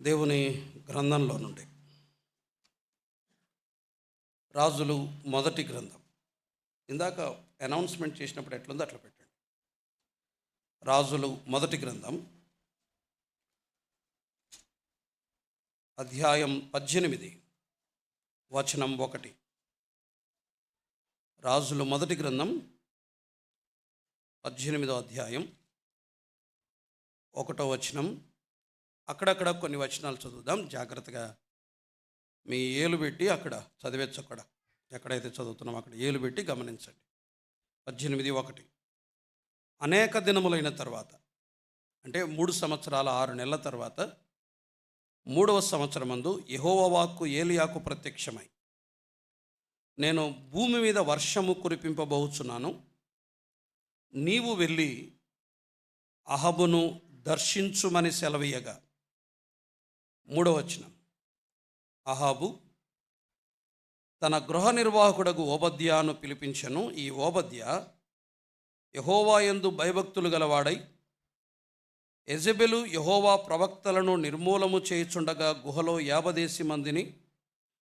దేవుని గ్రంథంలో నుండి రాజులు మొదటి గ్రంథం. ఇందాక అనౌన్స్మెంట్ చేసినప్పుడు ఎట్లుందో అట్లా పెట్టండి. రాజులు మొదటి గ్రంథం అధ్యాయం 18 వచనం 1. రాజులు మొదటి గ్రంథం 18వ అధ్యాయం 1వ వచనం. అక్కడక్కడ కొన్ని వచనాలు చదువుదాం. జాగ్రత్తగా మీ ఏలు పెట్టి అక్కడ చదివేచ్చు. అక్కడ ఎక్కడైతే చదువుతున్నామో అక్కడ ఏలు పెట్టి గమనించండి. 18:1. అనేక దినములైన తర్వాత, అంటే 3 సంవత్సరాల 6 నెలల తర్వాత 3వ సంవత్సరమందు యెహోవా వాక్కు ఏలియాకు ప్రత్యక్షమై, నేను భూమి మీద వర్షము కురిపింపబోచున్నాను, నీవు వెళ్ళి అహబును దర్శించుమని సెలవీయగా. 3వ వచనం. అహాబు తన గృహ నిర్వాహకుడగు ఓబద్యాను పిలిపించెను. ఈ ఓబద్య యెహోవా యందు భయభక్తులు గలవాడై యెజెబెలు యెహోవా ప్రవక్తలను నిర్మూలము చేయుచుండగా గుహలో 50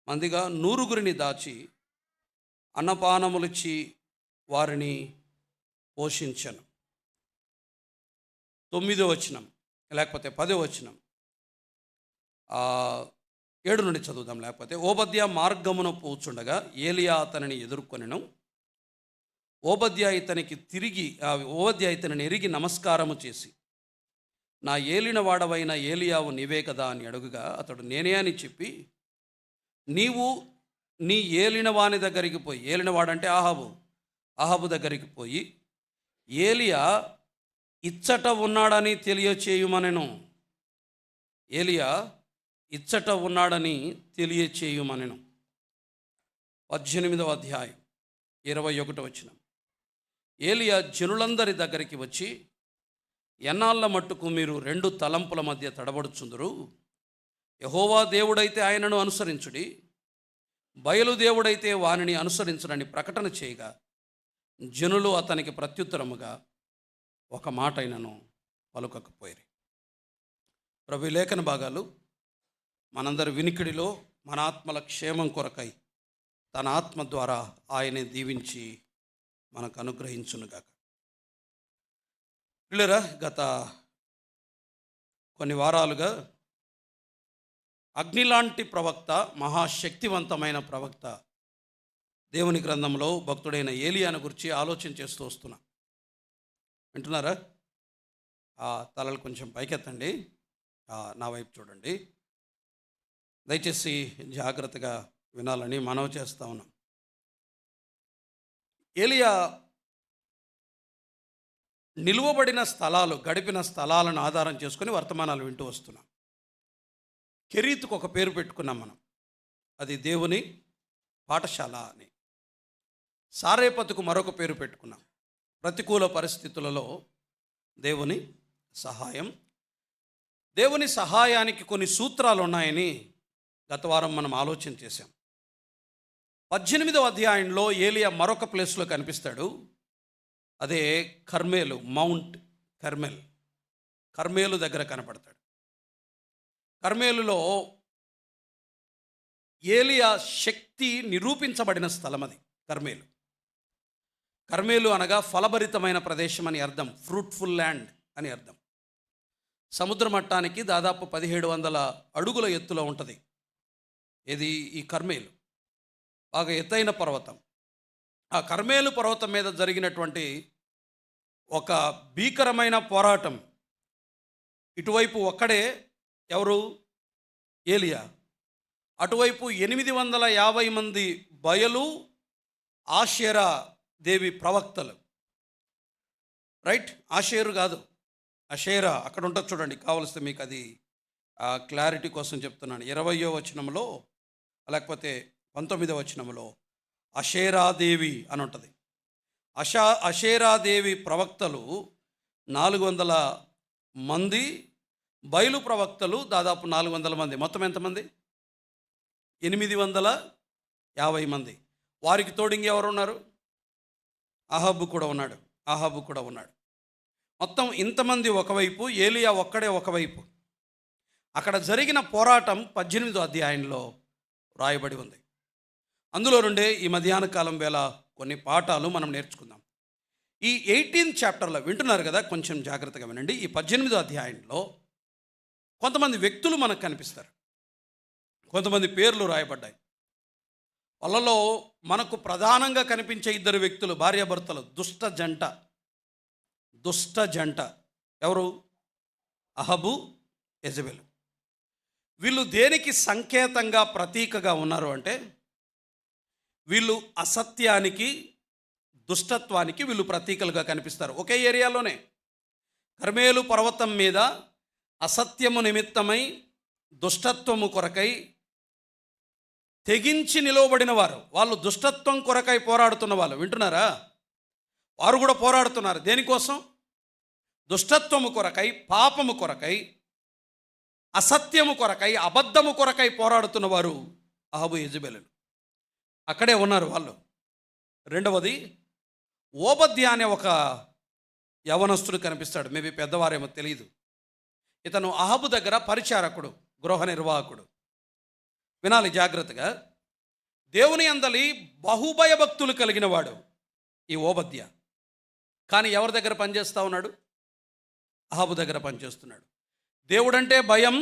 మందిగా 100 దాచి అన్నపానములిచ్చి వారిని పోషించెను. 9వ వచనం లేకపోతే 10వ వచనం. 7 నుండి చదువుదాం. లేకపోతే ఓబద్య మార్గమున పోచుండగా ఏలియా అతనిని ఎదుర్కొనెను. ఓబద్య ఇతనిని ఎరిగి నమస్కారము చేసి, నా ఏలిన వాడవైన ఏలియావు నీవే కదా అని అడుగుగా, అతడు నేనే అని చెప్పి, నీవు నీ ఏలిన వాని దగ్గరికి పోయి, ఏలినవాడంటే అహాబు దగ్గరికి పోయి, ఏలియా ఇచ్చట ఉన్నాడని తెలియచేయుమనెను. ఏలియా ఇచ్చట ఉన్నాడని తెలియచేయుమనెను. 18వ అధ్యాయం 21వ వచనం. ఏలియా జనులందరి దగ్గరికి వచ్చి, ఎన్నాళ్ళ మట్టుకు మీరు 2 తలంపుల మధ్య తడబడుచుందురు? యెహోవా దేవుడైతే ఆయనను అనుసరించుడి, బయలు దేవుడైతే వానిని అనుసరించుడని ప్రకటన చేయగా, జనులు అతనికి ప్రత్యుత్తరముగా ఒక మాట అయినను పలుకకపోయిరి. ప్రభు లేఖన భాగాలు మనందరి వినికిడిలో మన ఆత్మల క్షేమం కొరకై తన ఆత్మ ద్వారా ఆయనే దీవించి మనకు అనుగ్రహించునుగాక. పిల్లరా, గత కొన్ని వారాలుగా అగ్నిలాంటి ప్రవక్త, మహాశక్తివంతమైన ప్రవక్త దేవుని గ్రంథంలో భక్తుడైన ఏలియాను గురించి ఆలోచన చేస్తూ వస్తున్నా. వింటున్నారా? తలలు కొంచెం పైకెత్తండి, నా వైపు చూడండి. దయచేసి జాగ్రత్తగా వినాలని మనవి చేస్తా ఉన్నాం. ఏలియా నిలువబడిన స్థలాలు, గడిపిన స్థలాలను ఆధారం చేసుకొని వర్తమానాలు వింటూ వస్తున్నాం. కెరీతుకు ఒక పేరు పెట్టుకున్నాం మనం, అది దేవుని పాఠశాల అని. సారేపతుకు మరొక పేరు పెట్టుకున్నాం, ప్రతికూల పరిస్థితులలో దేవుని సహాయం. దేవుని సహాయానికి కొన్ని సూత్రాలు ఉన్నాయని గత వారం మనం ఆలోచన చేశాం. 18వ అధ్యాయంలో ఏలియా మరొక ప్లేస్లో కనిపిస్తాడు. అదే కర్మేలు, మౌంట్ కర్మేలు దగ్గర కనపడతాడు. కర్మేలులో ఏలియా శక్తి నిరూపించబడిన స్థలం అది. కర్మేలు అనగా ఫలభరితమైన ప్రదేశం అని అర్థం, ఫ్రూట్ఫుల్ ల్యాండ్ అని అర్థం. సముద్ర మట్టానికి దాదాపు 1700 అడుగుల ఎత్తులో ఉంటుంది. ఇది ఈ కర్మేలు బాగా ఎత్తైన పర్వతం. ఆ కర్మేలు పర్వతం మీద జరిగినటువంటి ఒక భీకరమైన పోరాటం. ఇటువైపు ఒక్కడే, ఎవరు? ఏలియా. అటువైపు 850 మంది బయలు ఆషేరా దేవి ప్రవక్తలు. రైట్, ఆషేరు కాదు, అషేరా అక్కడ ఉంటుంది చూడండి. కావలిస్తే మీకు అది క్లారిటీ కోసం చెప్తున్నాను. 20వ వచనంలో లేకపోతే 19వ వచనంలో అషేరాదేవి అని ఉంటుంది. అషేరాదేవి ప్రవక్తలు 400 మంది, బయలు ప్రవక్తలు దాదాపు 400 మంది. మొత్తం ఎంతమంది? 850 మంది. వారికి తోడు ఇంకెవరు ఉన్నారు? అహాబు కూడా ఉన్నాడు. మొత్తం ఇంతమంది ఒకవైపు, ఏలియా ఒక్కడే ఒకవైపు. అక్కడ జరిగిన పోరాటం 18వ అధ్యాయంలో రాయబడి ఉంది. అందులో నుండే ఈ మధ్యాహ్న కాలం వేళ కొన్ని పాఠాలు మనం నేర్చుకుందాం. ఈ 18th చాప్టర్లో వింటున్నారు కదా, కొంచెం జాగ్రత్తగా వినండి. ఈ 18వ అధ్యాయంలో కొంతమంది వ్యక్తులు మనకు కనిపిస్తారు, కొంతమంది పేర్లు రాయబడ్డాయి. వాళ్ళలో మనకు ప్రధానంగా కనిపించే ఇద్దరు వ్యక్తులు, భార్యాభర్తలు, దుష్ట జంట. ఎవరు? అహబు, యెజబెలు. వీళ్ళు దేనికి సంకేతంగా, ప్రతీకగా ఉన్నారు అంటే, వీళ్ళు అసత్యానికి, దుష్టత్వానికి వీళ్ళు ప్రతీకలుగా కనిపిస్తారు. ఒకే ఏరియాలోనే కర్మేలు పర్వతం మీద అసత్యము నిమిత్తమై, దుష్టత్వము కొరకై తెగించి నిలవబడిన వారు. వాళ్ళు దుష్టత్వం కొరకై పోరాడుతున్న వాళ్ళు. వింటున్నారా? వారు కూడా పోరాడుతున్నారు. దేనికోసం? దుష్టత్వము కొరకై, పాపము కొరకై, అసత్యము కొరకై, అబద్ధము కొరకై పోరాడుతున్న వారు అహబు, యెజబెలులు. అక్కడే ఉన్నారు వాళ్ళు. రెండవది, ఓబద్యా అనే ఒక యవనస్తుడు కనిపిస్తాడు. మేబీ పెద్దవారేమో తెలియదు. ఇతను అహబు దగ్గర పరిచారకుడు, గృహ నిర్వాహకుడు. వినాలి జాగ్రత్తగా. దేవుని అందలి బహుభయభక్తులు కలిగిన వాడు ఈ ఓబద్యా. కానీ ఎవరి దగ్గర పనిచేస్తూ ఉన్నాడు? అహబు దగ్గర పనిచేస్తున్నాడు. దేవుడంటే భయం.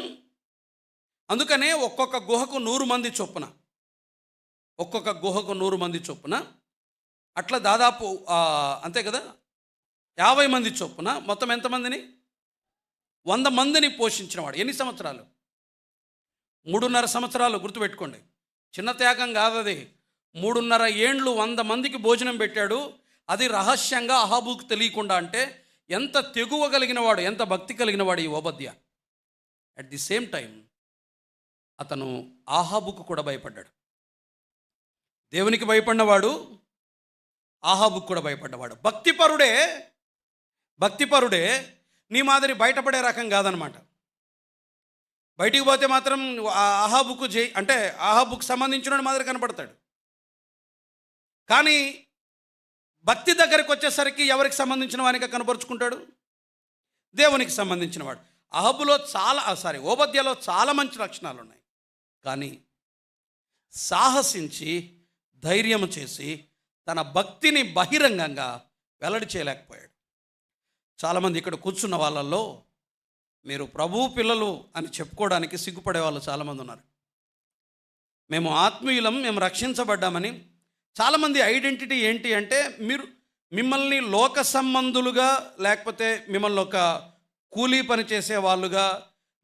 అందుకనే ఒక్కొక్క గుహకు 100 మంది చొప్పున, ఒక్కొక్క గుహకు 100 మంది చొప్పున, అట్లా దాదాపు అంతే కదా, 50 మంది చొప్పున, మొత్తం ఎంతమందిని? 100 మందిని పోషించినవాడు. ఎన్ని సంవత్సరాలు? 3.5 సంవత్సరాలు. గుర్తుపెట్టుకోండి, చిన్న త్యాగం కాదు అది. 3.5 ఏండ్లు 100 మందికి భోజనం పెట్టాడు. అది రహస్యంగా, అహాబుకు తెలియకుండా. అంటే ఎంత తెగువ కలిగిన వాడు, ఎంత భక్తి కలిగిన వాడు ఈ ఓబద్యా. అట్ ది సేమ్ టైం అతను ఆహాబుకు కూడా భయపడ్డాడు. దేవునికి భయపడినవాడు, ఆహాబుకు కూడా భయపడ్డవాడు. భక్తిపరుడే నీ మాదిరి బయటపడే రకం కాదనమాట. బయటికి పోతే మాత్రం అహాబుకు అంటే అహాబుకు సంబంధించిన మాదిరి కనపడతాడు. కానీ భక్తి దగ్గరికి వచ్చేసరికి ఎవరికి సంబంధించిన వానికి కనపరుచుకుంటాడు? దేవునికి సంబంధించిన వాడు. అహబులో ఓబద్యాలో చాలా మంచి లక్షణాలు ఉన్నాయి. కానీ సాహసించి, ధైర్యం చేసి తన భక్తిని బహిరంగంగా వెల్లడి చేయలేకపోయాడు. చాలామంది ఇక్కడ కూర్చున్న వాళ్ళల్లో మీరు ప్రభు పిల్లలు అని చెప్పుకోవడానికి సిగ్గుపడే వాళ్ళు చాలామంది ఉన్నారు. మేము ఆత్మీయులం, మేము రక్షించబడ్డామని. చాలామంది ఐడెంటిటీ ఏంటి అంటే, మిమ్మల్ని లోక సంబంధులుగా, లేకపోతే మిమ్మల్ని ఒక కూలీ పని చేసే వాళ్ళుగా,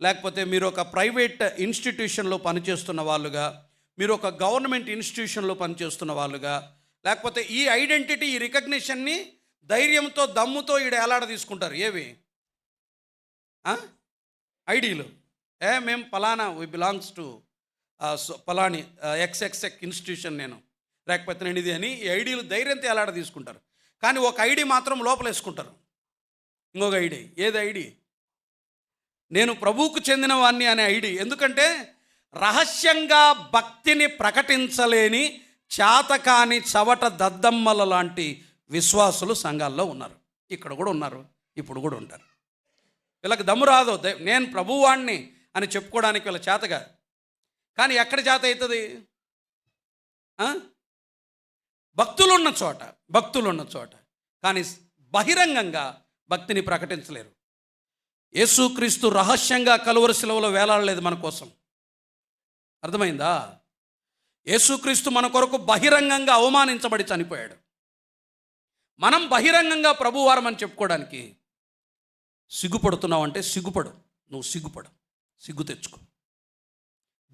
లేకపోతే మీరు ఒక ప్రైవేట్ ఇన్స్టిట్యూషన్లో పనిచేస్తున్న వాళ్ళుగా, మీరు ఒక గవర్నమెంట్ ఇన్స్టిట్యూషన్లో పనిచేస్తున్న వాళ్ళుగా, లేకపోతే ఈ ఐడెంటిటీ, ఈ రికగ్నిషన్ని ధైర్యంతో, దమ్ముతో ఈడ ఎలాడ తీసుకుంటారు. ఏవి ఐడీలు? మేము పలానా, వి బిలాంగ్స్ టు పలాని ఎక్స్ఎక్స్ఎక్ ఇన్స్టిట్యూషన్, నేను లేకపోతే నేను ఇది అని ఈ ఐడీలు ధైర్యంతో ఎలాడ తీసుకుంటారు. కానీ ఒక ఐడి మాత్రం లోపల వేసుకుంటారు. ఇంకొక ఐడి. ఏది ఐడి? నేను ప్రభువుకు చెందిన వాణ్ణి అనే ఐడి. ఎందుకంటే రహస్యంగా భక్తిని ప్రకటించలేని చాతకాని చవట దద్దమ్మల లాంటి విశ్వాసులు సంఘాల్లో ఉన్నారు. ఇక్కడ కూడా ఉన్నారు, ఇప్పుడు కూడా ఉంటారు. వీళ్ళకి దమ్ము రాదు, నేను ప్రభువాణ్ణి అని చెప్పుకోవడానికి వీళ్ళ చేతగా. కానీ ఎక్కడ చేత అవుతుంది? భక్తులున్న చోట. కానీ బహిరంగంగా భక్తిని ప్రకటించలేరు. యేసుక్రీస్తు రహస్యంగా కలువరి శిలువలో వేలాడలేదు మన కోసం. అర్థమైందా? యేసుక్రీస్తు మన కొరకు బహిరంగంగా అవమానించబడి చనిపోయాడు. మనం బహిరంగంగా ప్రభువారం అని చెప్పుకోవడానికి సిగ్గుపడుతున్నావు అంటే నువ్వు సిగ్గు తెచ్చుకో.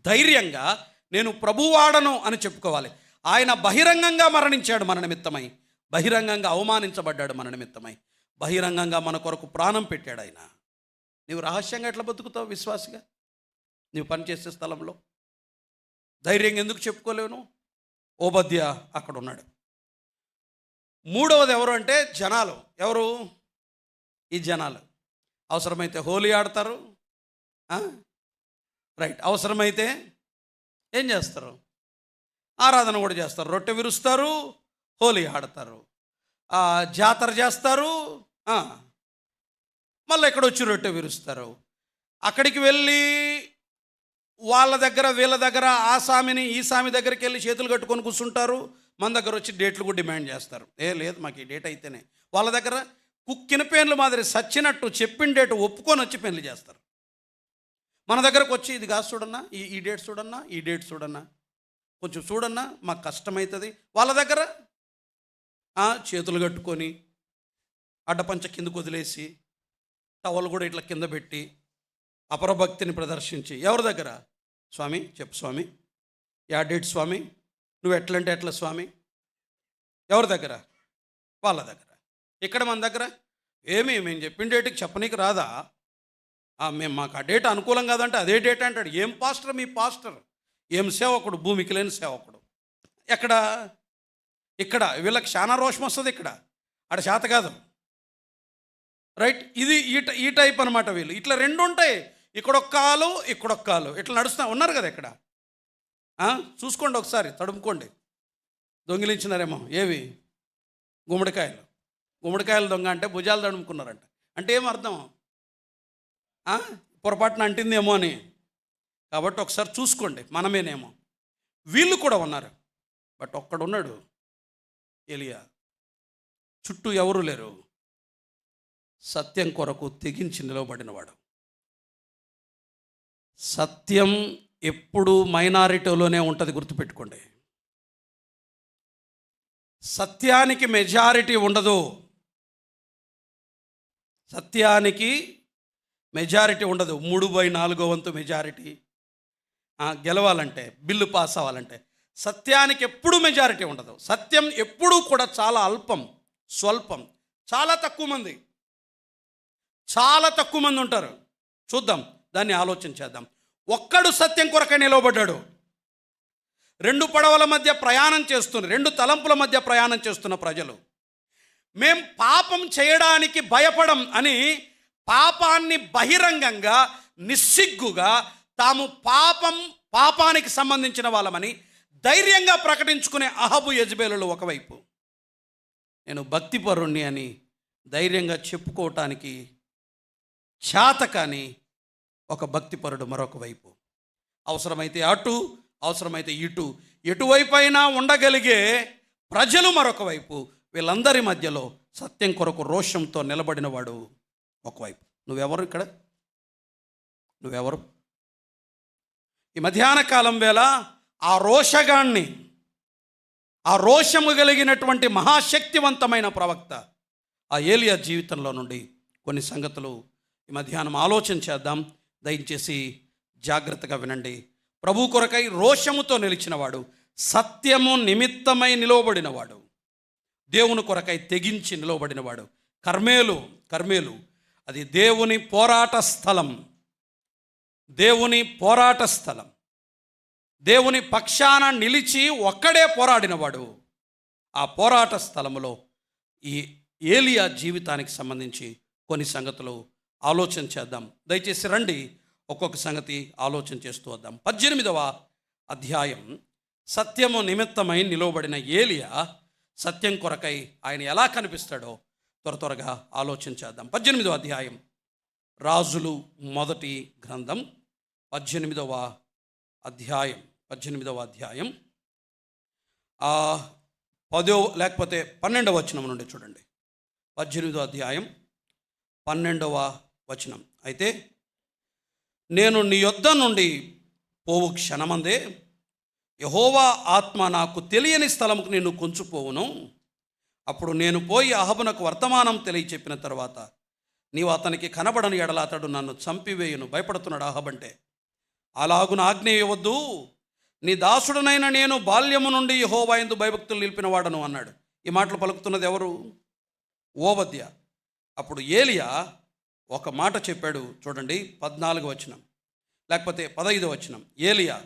ధైర్యంగా నేను ప్రభువాడను అని చెప్పుకోవాలి. ఆయన బహిరంగంగా మరణించాడు మన నిమిత్తమై, బహిరంగంగా అవమానించబడ్డాడు మన నిమిత్తమై, బహిరంగంగా మన కొరకు ప్రాణం పెట్టాడు ఆయన. నీవు రహస్యంగా ఎట్లా బతుకుతావు విశ్వాసిగా? నీవు పనిచేసే స్థలంలో ధైర్యంగా ఎందుకు చెప్పుకోలేవు? ఓబద్యా అక్కడ ఉన్నాడు. మూడవది ఎవరు అంటే జనాలు. ఎవరు ఈ జనాలు? అవసరమైతే హోలీ ఆడతారు, రైట్. అవసరమైతే ఏం చేస్తారు? ఆరాధన కూడా చేస్తారు. రొట్టె విరుస్తారు, హోలీ ఆడతారు, జాతర చేస్తారు, మళ్ళీ ఎక్కడ వచ్చి రొట్టె విరుస్తారు. అక్కడికి వెళ్ళి వాళ్ళ దగ్గర వీళ్ళ దగ్గర ఆ స్వామిని ఈ స్వామి దగ్గరికి వెళ్ళి చేతులు కట్టుకొని కూర్చుంటారు. మన దగ్గర వచ్చి డేట్లు కూడా డిమాండ్ చేస్తారు. లేదు మాకు ఈ డేట్ అయితేనే. వాళ్ళ దగ్గర కుక్కిన పేర్లు మాదిరి సచ్చినట్టు చెప్పిన డేట్ ఒప్పుకొని వచ్చి పెళ్లి చేస్తారు. మన దగ్గరకు వచ్చి ఇది కాదు చూడన్నా, ఈ డేట్ చూడన్నా, ఈ డేట్ చూడన్నా, కొంచెం చూడన్నా, మాకు కష్టమవుతుంది. వాళ్ళ దగ్గర చేతులు కట్టుకొని అడ్డపంచ కిందకు వదిలేసి టవల్ కూడా ఇట్లా కింద పెట్టి అపరభక్తిని ప్రదర్శించి ఎవరి దగ్గర, స్వామి చెప్పు స్వామి, యా డేట్ స్వామి, నువ్వు ఎట్లంటే ఎట్లా స్వామి. ఎవరి దగ్గర? వాళ్ళ దగ్గర. ఇక్కడ మన దగ్గర మేము చెప్పిన డేట్కి చెప్పనీకి రాదా, మాకు ఆ డేట్ అనుకూలం కాదంటే అదే డేట్ అంటాడు. ఏం పాస్టర్ మీ పాస్టర్, ఏం సేవకుడు, భూమికి లేని సేవకుడు. ఇక్కడ వీళ్ళకి చాలా రోషం వస్తుంది. ఇక్కడ ఆడ శాత కాదు, రైట్. ఇది ఈ టైప్ అనమాట. వీళ్ళు ఇట్లా రెండు ఉంటాయి, ఇక్కడొక్క కాలు ఇక్కడొక్క కాలు ఇట్లా నడుస్తూ ఉన్నారు కదా. ఇక్కడ చూసుకోండి ఒకసారి, తడుముకోండి. దొంగిలించినారేమో ఏవి, గుమ్మడికాయలు దొంగ అంటే భుజాలు తడుముకున్నారంట. అంటే ఏం అర్థం, పొరపాటున అంటిందేమో అని. కాబట్టి ఒకసారి చూసుకోండి, మనమేనేమో. వీళ్ళు కూడా ఉన్నారు. బట్ ఒక్కడున్నాడు ఎలియా, చుట్టూ ఎవరు లేరు, సత్యం కొరకు తెగించి నిలవబడినవాడు. సత్యం ఎప్పుడు మైనారిటీలోనే ఉంటుంది, గుర్తుపెట్టుకోండి. సత్యానికి మెజారిటీ ఉండదు. సత్యానికి మెజారిటీ ఉండదు. 3/4 మెజారిటీ గెలవాలంటే, బిల్లు పాస్ అవ్వాలంటే సత్యానికి ఎప్పుడూ మెజారిటీ ఉండదు. సత్యం ఎప్పుడూ కూడా చాలా అల్పం, స్వల్పం, చాలా తక్కువ మంది ఉంటారు. చూద్దాం, దాన్ని ఆలోచన చేద్దాం. ఒక్కడు సత్యం కొరకై నిలవబడ్డాడు. 2 పడవల మధ్య ప్రయాణం చేస్తున్న, 2 తలంపుల మధ్య ప్రయాణం చేస్తున్న ప్రజలు, మేం పాపం చేయడానికి భయపడం అని పాపాన్ని బహిరంగంగా నిస్సిగ్గుగా తాము పాపానికి సంబంధించిన వాళ్ళమని ధైర్యంగా ప్రకటించుకునే అహబు యెజెబెలులు ఒకవైపు, నేను భక్తిపరుణ్ణి అని ధైర్యంగా చెప్పుకోవటానికి చేతకాని ఒక భక్తిపరుడు మరొక వైపు. అవసరమైతే అటు, అవసరమైతే ఇటు, ఎటువైపు అయినా ఉండగలిగే ప్రజలు మరొక వైపు. వీళ్ళందరి మధ్యలో సత్యం కొరకు రోషంతో నిలబడినవాడు ఒకవైపు. నువ్వెవరు ఇక్కడ? నువ్వెవరు? ఈ మధ్యాహ్న కాలం వేళ ఆ రోషగాణ్ణి, ఆ రోషము కలిగినటువంటి మహాశక్తివంతమైన ప్రవక్త ఆ ఏలియా జీవితంలో నుండి కొన్ని సంగతులు ఈ మధ్యాహ్నం ఆలోచన చేద్దాం. దయచేసి జాగ్రత్తగా వినండి. ప్రభు కొరకై రోషముతో నిలిచినవాడు, సత్యము నిమిత్తమై నిలవబడినవాడు, దేవుని కొరకై తెగించి నిలవబడినవాడు. కర్మేలు అది దేవుని పోరాట స్థలం. దేవుని పక్షాన నిలిచి ఒక్కడే పోరాడినవాడు. ఆ పోరాట స్థలములో ఈ ఏలియా జీవితానికి సంబంధించి కొన్ని సంగతులు ఆలోచన చేద్దాం. దయచేసి రండి, ఒక్కొక్క సంగతి ఆలోచన చేస్తూ వద్దాం. 18వ అధ్యాయం. సత్యము నిమిత్తమై నిలవబడిన ఏలియా సత్యం కొరకై ఆయన ఎలా కనిపిస్తాడో త్వరగా ఆలోచన చేద్దాం. 18వ అధ్యాయం, రాజులు మొదటి గ్రంథం 18వ అధ్యాయం 10 లేకపోతే 12వ వచనం నుండి చూడండి. 18వ అధ్యాయం 12వ వచనం. అయితే నేను నీ యొద్ద నుండి పోవు క్షణమందే యెహోవా ఆత్మ నాకు తెలియని స్థలముకు నిన్ను కొంచుపోవును. అప్పుడు నేను పోయి అహబునకు వర్తమానం తెలియచెప్పిన తర్వాత నీవు అతనికి కనబడని ఎడల అతడు నన్ను చంపివేయును. భయపడుతున్నాడు అహబంటే. అలాగున ఆజ్ఞ ఇవ్వద్దు, నీ దాసుడునైన నేను బాల్యము నుండి యెహోవా యందు భయభక్తులు నిలిపిన వాడను అన్నాడు. ఈ మాటలు పలుకుతున్నది ఎవరు? ఓబద్య. అప్పుడు ఏలియా ఒక మాట చెప్పాడు, చూడండి 14వ వచనం లేకపోతే 15వ వచనం. ఏలియా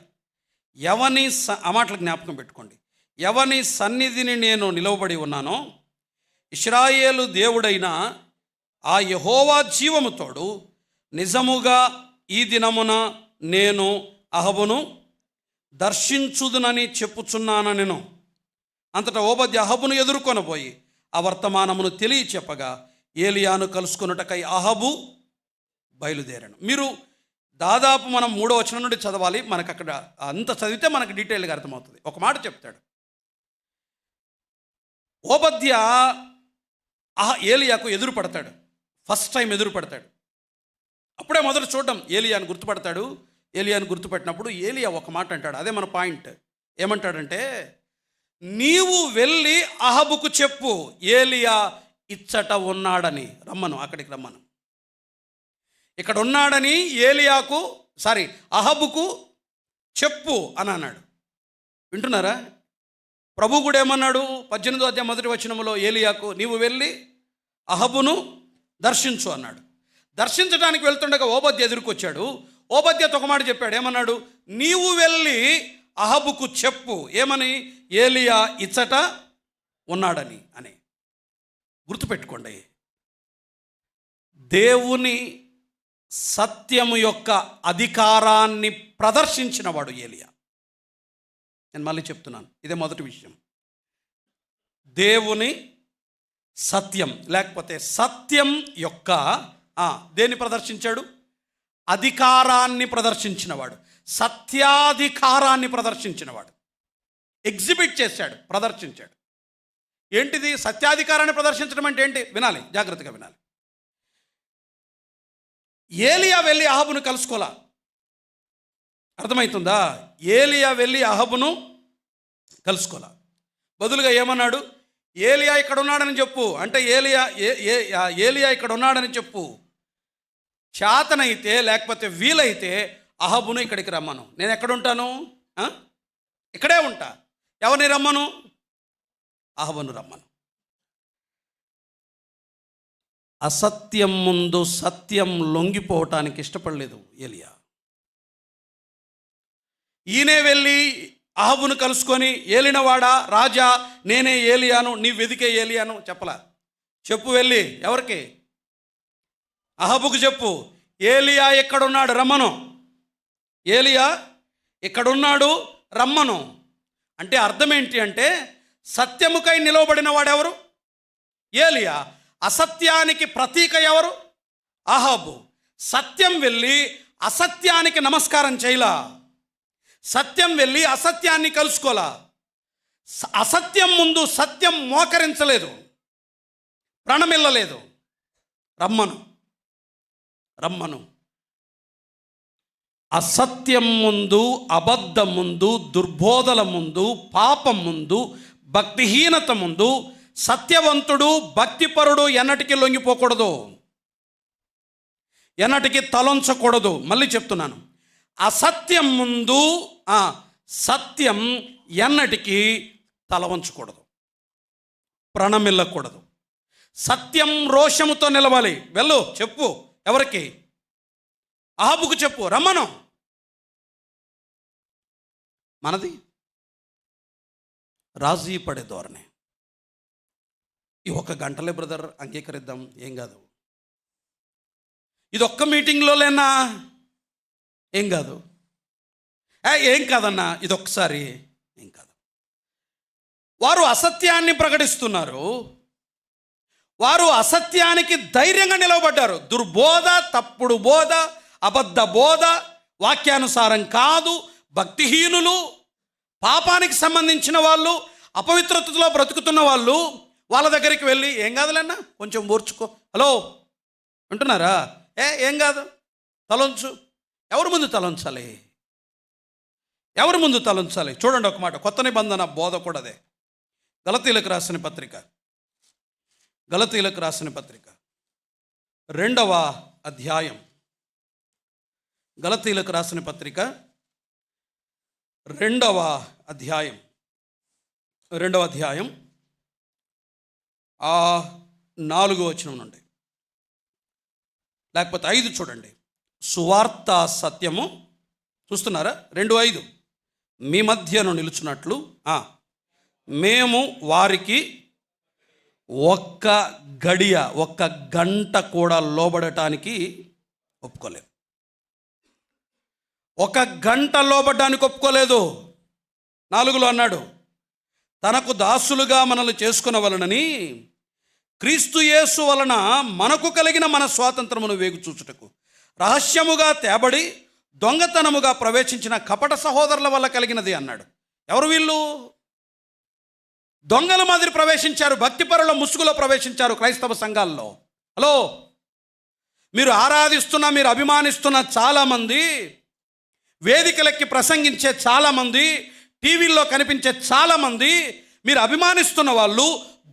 ఆ మాటలు జ్ఞాపకం పెట్టుకోండి. ఎవని సన్నిధిని నేను నిలవబడి ఉన్నానో, ఇశ్రాయేలు దేవుడైన ఆ యెహోవా జీవముతోడు నిజముగా ఈ దినమున నేను అహబును దర్శించుదునని చెప్పుచున్నానెను. అంతటా ఓబద్య అహబును ఎదుర్కొనబోయి ఆ వర్తమానమును తెలియచెప్పగా ఏలియాను కలుసుకొనుటకై అహబు బయలుదేరాను. మీరు దాదాపు మనం 3వ వచనం నుండి చదవాలి. మనకు అక్కడ అంత చదివితే మనకు డీటెయిల్గా అర్థమవుతుంది. ఒక మాట చెప్తాడు. ఓబద్య ఏలియాకు ఎదురు పడతాడు. ఫస్ట్ టైం ఎదురు పడతాడు. అప్పుడే మొదలు చూడడం ఏలియాను గుర్తుపడతాడు. ఏలియాను గుర్తుపట్టినప్పుడు ఏలియా ఒక మాట అంటాడు. అదే మన పాయింట్. ఏమంటాడంటే, నీవు వెళ్ళి అహబుకు చెప్పు, ఏలియా ఇచ్చట ఉన్నాడని. రమ్మను, అక్కడికి రమ్మను. ఇక్కడ ఉన్నాడని అహబుకు చెప్పు అని అన్నాడు. వింటున్నారా? ప్రభు కూడా ఏమన్నాడు? 18వ అధ్యాయం 1వ వచనంలో ఏలియాకు, నీవు వెళ్ళి అహబును దర్శించు అన్నాడు. దర్శించడానికి వెళ్తుండగా ఓబద్య ఎదురుకొచ్చాడు. ఓబద్యతో ఒక మాట చెప్పాడు. ఏమన్నాడు? నీవు వెళ్ళి అహబుకు చెప్పు. ఏమని? ఏలియా ఇచ్చట ఉన్నాడని అని. గుర్తుపెట్టుకోండి, దేవుని సత్యము యొక్క అధికారాన్ని ప్రదర్శించిన వాడు ఏలియా. నేను మళ్ళీ చెప్తున్నాను, ఇదే మొదటి విషయం. దేవుని సత్యం, లేకపోతే సత్యం యొక్క దేన్ని ప్రదర్శించాడు? అధికారాన్ని ప్రదర్శించినవాడు, సత్యాధికారాన్ని ప్రదర్శించినవాడు. ఎగ్జిబిట్ చేశాడు, ప్రదర్శించాడు. ఏంటిది సత్యాధికారాన్ని ప్రదర్శించడం అంటే? ఏంటి? వినాలి, జాగ్రత్తగా వినాలి. ఏలియా వెళ్ళి అహబును కలుసుకోలా. అర్థమవుతుందా? ఏలియా వెళ్ళి అహబును కలుసుకోలా. బదులుగా ఏమన్నాడు? ఏలియా ఇక్కడ ఉన్నాడని చెప్పు. అంటే ఏలియా ఇక్కడ ఉన్నాడని చెప్పు. చేతనైతే, లేకపోతే వీలైతే అహబును ఇక్కడికి రమ్మను. నేను ఎక్కడుంటాను? ఇక్కడే ఉంటా. ఎవరిని రమ్మను? అహబును రమ్మను. అసత్యం ముందు సత్యం లొంగిపోవటానికి ఇష్టపడలేదు ఏలియా. ఈయనే వెళ్ళి అహబును కలుసుకొని, ఏలినవాడా, రాజా, నేనే ఏలియాను, నీ వెదికే ఏలియాను చెప్పలా. చెప్పు వెళ్ళి ఎవరికి? అహబుకు చెప్పు, ఏలియా ఎక్కడున్నాడు రమ్మను. ఏలియా ఇక్కడున్నాడు రమ్మను. అంటే అర్థం ఏంటి అంటే, సత్యముకై నిలవబడిన వాడెవరు? ఏలియా. అసత్యానికి ప్రతీక ఎవరు? అహబు. సత్యం వెళ్ళి అసత్యానికి నమస్కారం చేయలా. సత్యం వెళ్ళి అసత్యాన్ని కలుసుకోలా. అసత్యం ముందు సత్యం మోకరించలేదు, ప్రణమిల్లలేదు. రమ్మను. అసత్యం ముందు, అబద్ధం ముందు, దుర్బోధల ముందు, పాపం ముందు, భక్తిహీనత ముందు సత్యవంతుడు, భక్తిపరుడు ఎన్నటికీ లొంగిపోకూడదు, ఎన్నటికీ తలొంచకూడదు. మళ్ళీ చెప్తున్నాను, అసత్యం ముందు సత్యం ఎన్నటికీ తల వంచకూడదు, ప్రణమిల్లకూడదు. సత్యం రోషముతో నిలవాలి. వెళ్ళు, చెప్పు. ఎవరికి? అహబుకు చెప్పు, రమ్మను. మనది రాజీ పడే ధోరణి. ఈ 1 గంటలే బ్రదర్, అంగీకరిద్దాం, ఏం కాదు. ఇది ఒక్క మీటింగ్లో లేనా? ఏం కాదు. ఏం కాదన్నా, ఇదొక్కసారి ఏం కాదు. వారు అసత్యాన్ని ప్రకటిస్తున్నారు, వారు అసత్యానికి ధైర్యంగా నిలవబడ్డారు. దుర్బోధ, తప్పుడు బోధ, అబద్ధ బోధ, వాక్యానుసారం కాదు, భక్తిహీనులు, పాపానికి సంబంధించిన వాళ్ళు, అపవిత్రతలో బ్రతుకుతున్న వాళ్ళు, వాళ్ళ దగ్గరికి వెళ్ళి ఏం కాదులేన్నా, కొంచెం ఓర్చుకో, హలో అంటున్నారా? ఏం కాదు, తలొంచు. ఎవరి ముందు తలొంచాలి? ఎవరి ముందు తలొంచాలి? చూడండి ఒక మాట, కొత్త నిబంధన బోధ కూడా అదే. గలతీలకు రాసిన పత్రిక 2వ అధ్యాయం. గలతీలకు రాసిన పత్రిక 2వ అధ్యాయం 4వ వచనం నుండి, లేకపోతే 5 చూడండి. సువార్త సత్యము, చూస్తున్నారా? 2:5, మీ మధ్యను నిలుచున్నట్లు మేము వారికి ఒక్క గంట కూడా లోబడటానికి ఒప్పుకోలేదు. 1 గంట లోబడడానికి ఒప్పుకోలేదు. 4లో అన్నాడు, తనకు దాసులుగా మనల్ని చేసుకునవలనని క్రీస్తు యేసు వలన మనకు కలిగిన మన స్వాతంత్రమును వేగు చూచుటకు రహస్యముగా తేబడి దొంగతనముగా ప్రవేశించిన కపట సహోదరుల వల్ల కలిగినది అన్నాడు. ఎవరు వీళ్ళు? దొంగల మాదిరి ప్రవేశించారు, భక్తిపరుల ముసుగులో ప్రవేశించారు క్రైస్తవ సంఘాల్లో. హలో, మీరు ఆరాధిస్తున్న, మీరు అభిమానిస్తున్న చాలామంది, వేదికలెక్కి ప్రసంగించే చాలామంది, టీవీల్లో కనిపించే చాలామంది, మీరు అభిమానిస్తున్న వాళ్ళు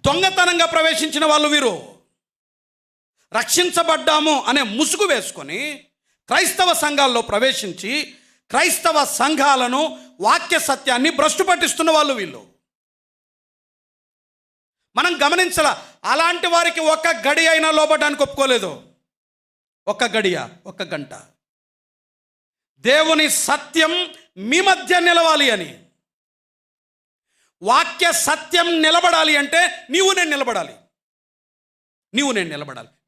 దొంగతనంగా ప్రవేశించిన వాళ్ళు. వీరు రక్షించబడ్డాము అనే ముసుగు వేసుకొని క్రైస్తవ సంఘాల్లో ప్రవేశించి క్రైస్తవ సంఘాలను, వాక్య సత్యాన్ని భ్రష్టు పట్టిస్తున్న వాళ్ళు వీళ్ళు. మనం గమనించాల, అలాంటి వారికి ఒక్క గడి అయినా లోబడడానికి ఒప్పుకోలేదు. ఒక్క గడియ, ఒక్క గంట. దేవుని సత్యం మీ మధ్య నిలవాలి అని, వాక్య సత్యం నిలబడాలి అంటే నీవు నేను నిలబడాలి.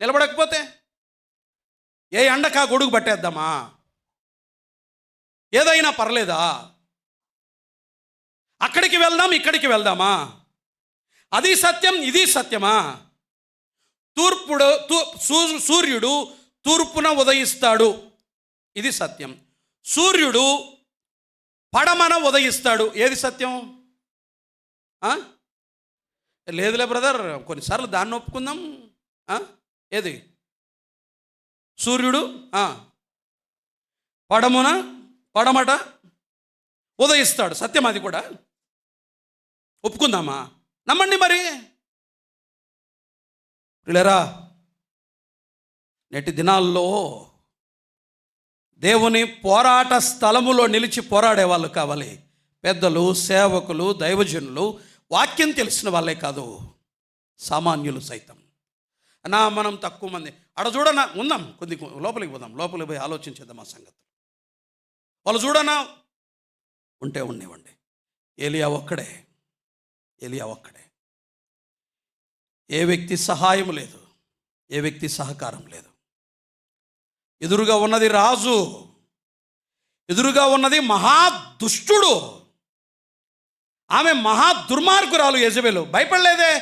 నిలబడకపోతే ఏ ఎండకా గొడుగు పట్టేద్దామా? ఏదైనా పర్లేదా? అక్కడికి వెళ్దాం, ఇక్కడికి వెళ్దామా? అది సత్యం, ఇది సత్యమా? సూర్యుడు తూర్పున ఉదయిస్తాడు, ఇది సత్యం. సూర్యుడు పడమన ఉదయిస్తాడు, ఏది సత్యం? లేదులే బ్రదర్, కొన్నిసార్లు దాన్ని ఒప్పుకుందాం. ఏది? సూర్యుడు పడమట ఉదయిస్తాడు, సత్యం. అది కూడా ఒప్పుకుందామా? నమ్మండి మరి. పిల్లరా, నేటి దినాల్లో దేవుని పోరాట స్థలములో నిలిచి పోరాడే వాళ్ళు కావాలి. పెద్దలు, సేవకులు, దైవజనులు, వాక్యం తెలిసిన వాళ్ళే కాదు, సామాన్యులు సైతం. మనం తక్కువ మంది అడ చూడనా ఉందాం, కొద్ది లోపలికి పోయి ఆలోచించేద్దాం ఆ సంగతి. వాళ్ళు చూడనా ఉంటే ఉండేవండి. ఏలియా ఒక్కడే. ఏ వ్యక్తి సహాయం లేదు, ఏ వ్యక్తి సహకారం లేదు. ఎదురుగా ఉన్నది రాజు, ఎదురుగా ఉన్నది మహాదుష్టుడు, ఆమె మహా దుర్మార్గురాలు యెజబెలు. భయపడలేదే.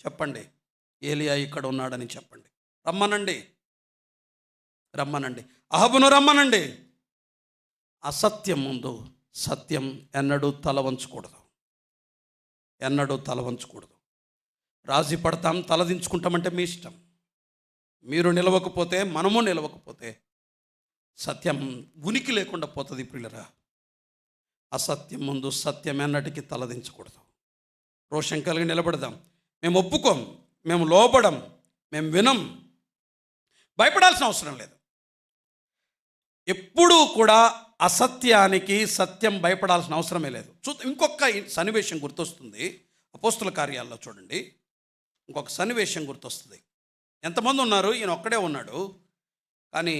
చెప్పండి, ఏలియా ఇక్కడ ఉన్నాడని చెప్పండి. రమ్మనండి, అహబును రమ్మనండి. అసత్యం ముందు సత్యం ఎన్నడూ తల వంచకూడదు. రాజీ పడతాం, తలదించుకుంటామంటే మీ ఇష్టం. మీరు నిలవకపోతే, మనము నిలవకపోతే సత్యం ఉనికి లేకుండా పోతుంది. పిల్లరా, అసత్యం ముందు సత్యం ఎన్నటికీ తలదించకూడదు. రోషం కలిగి నిలబడదాం. మేము ఒప్పుకోం, మేము లోబడం, మేము వినం. భయపడాల్సిన అవసరం లేదు. ఎప్పుడూ కూడా అసత్యానికి సత్యం భయపడాల్సిన అవసరమే లేదు. ఇంకొక సన్నివేశం గుర్తొస్తుంది అపోస్తుల కార్యాల్లో. చూడండి, ఇంకొక సన్నివేశం గుర్తొస్తుంది. ఎంతమంది ఉన్నారు? ఈయన ఒక్కడే ఉన్నాడు, కానీ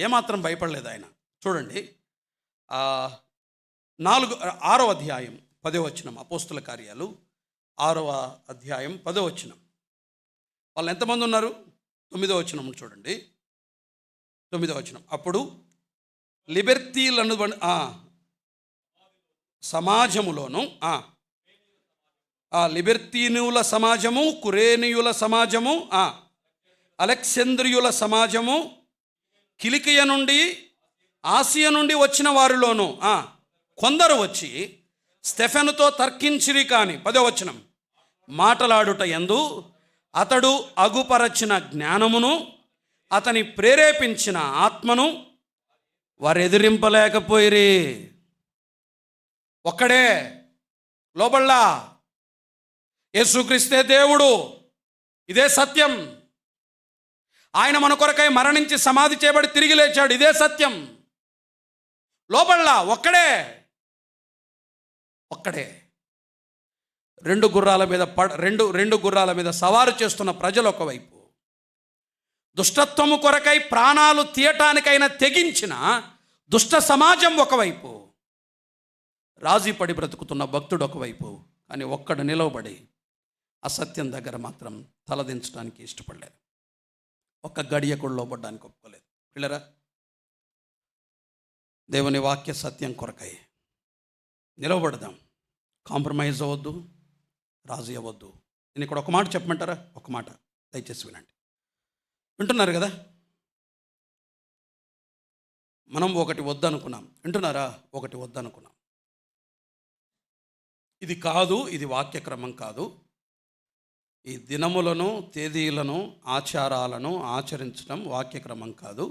ఏమాత్రం భయపడలేదు ఆయన. చూడండి, 6వ అధ్యాయం 10వ వచనం. అపోస్తుల కార్యాలు 6వ అధ్యాయం 10వ వచనం. వాళ్ళు ఎంతమంది ఉన్నారు? 9వ వచనం చూడండి. 9వ వచనం. అప్పుడు లిబర్తీలను సమాజములోను, లిబర్తీనుల సమాజము, కురేనియుల సమాజము, అలెక్సాంద్రియుల సమాజము, కిలికియ నుండి, ఆసియా నుండి వచ్చిన వారిలోను కొందరు వచ్చి స్టెఫెనుతో తర్కించిరి. కాని 10వ వచనం, మాటలాడుట యందు అతడు అగుపరచిన జ్ఞానమును, అతని ప్రేరేపించిన ఆత్మను వారు ఎదిరింపలేకపోయిరి. ఒక్కడే లోబళ్ళా. యేసుక్రీస్తే దేవుడు, ఇదే సత్యం. ఆయన మన కొరకై మరణించి సమాధి చేయబడి తిరిగి లేచాడు, ఇదే సత్యం. లోబళ్ళా. ఒక్కడే. రెండు గుర్రాల మీద సవారు చేస్తున్న ప్రజలు ఒకవైపు, దుష్టత్వము కొరకై ప్రాణాలు తీయటానికైనా తెగించిన దుష్ట సమాజం ఒకవైపు, రాజీ పడి బ్రతుకుతున్న భక్తుడు ఒకవైపు. కానీ ఒక్కడు నిలవబడి అసత్యం దగ్గర మాత్రం తలదించడానికి ఇష్టపడలేదు. ఒక్క గడియ కూడా లోబడ్డానికి ఒప్పుకోలేదు. పిల్లరా, దేవుని వాక్య సత్యం కొరకై నిలవబడదాం. కాంప్రమైజ్ అవ్వద్దు, రాజీ అవ్వద్దు. నేను ఇక్కడ ఒక మాట చెప్పమంటారా? ఒక మాట దయచేసి వినండి. వింటున్నారు కదా? మనం ఒకటి వద్దనుకున్నాం, వింటున్నారా? ఒకటి వద్దనుకున్నాం, ఇది కాదు, ఇది వాక్యక్రమం కాదు, ఈ దినములను తేదీలను ఆచారాలను ఆచరించడం వాక్యక్రమం కాదు,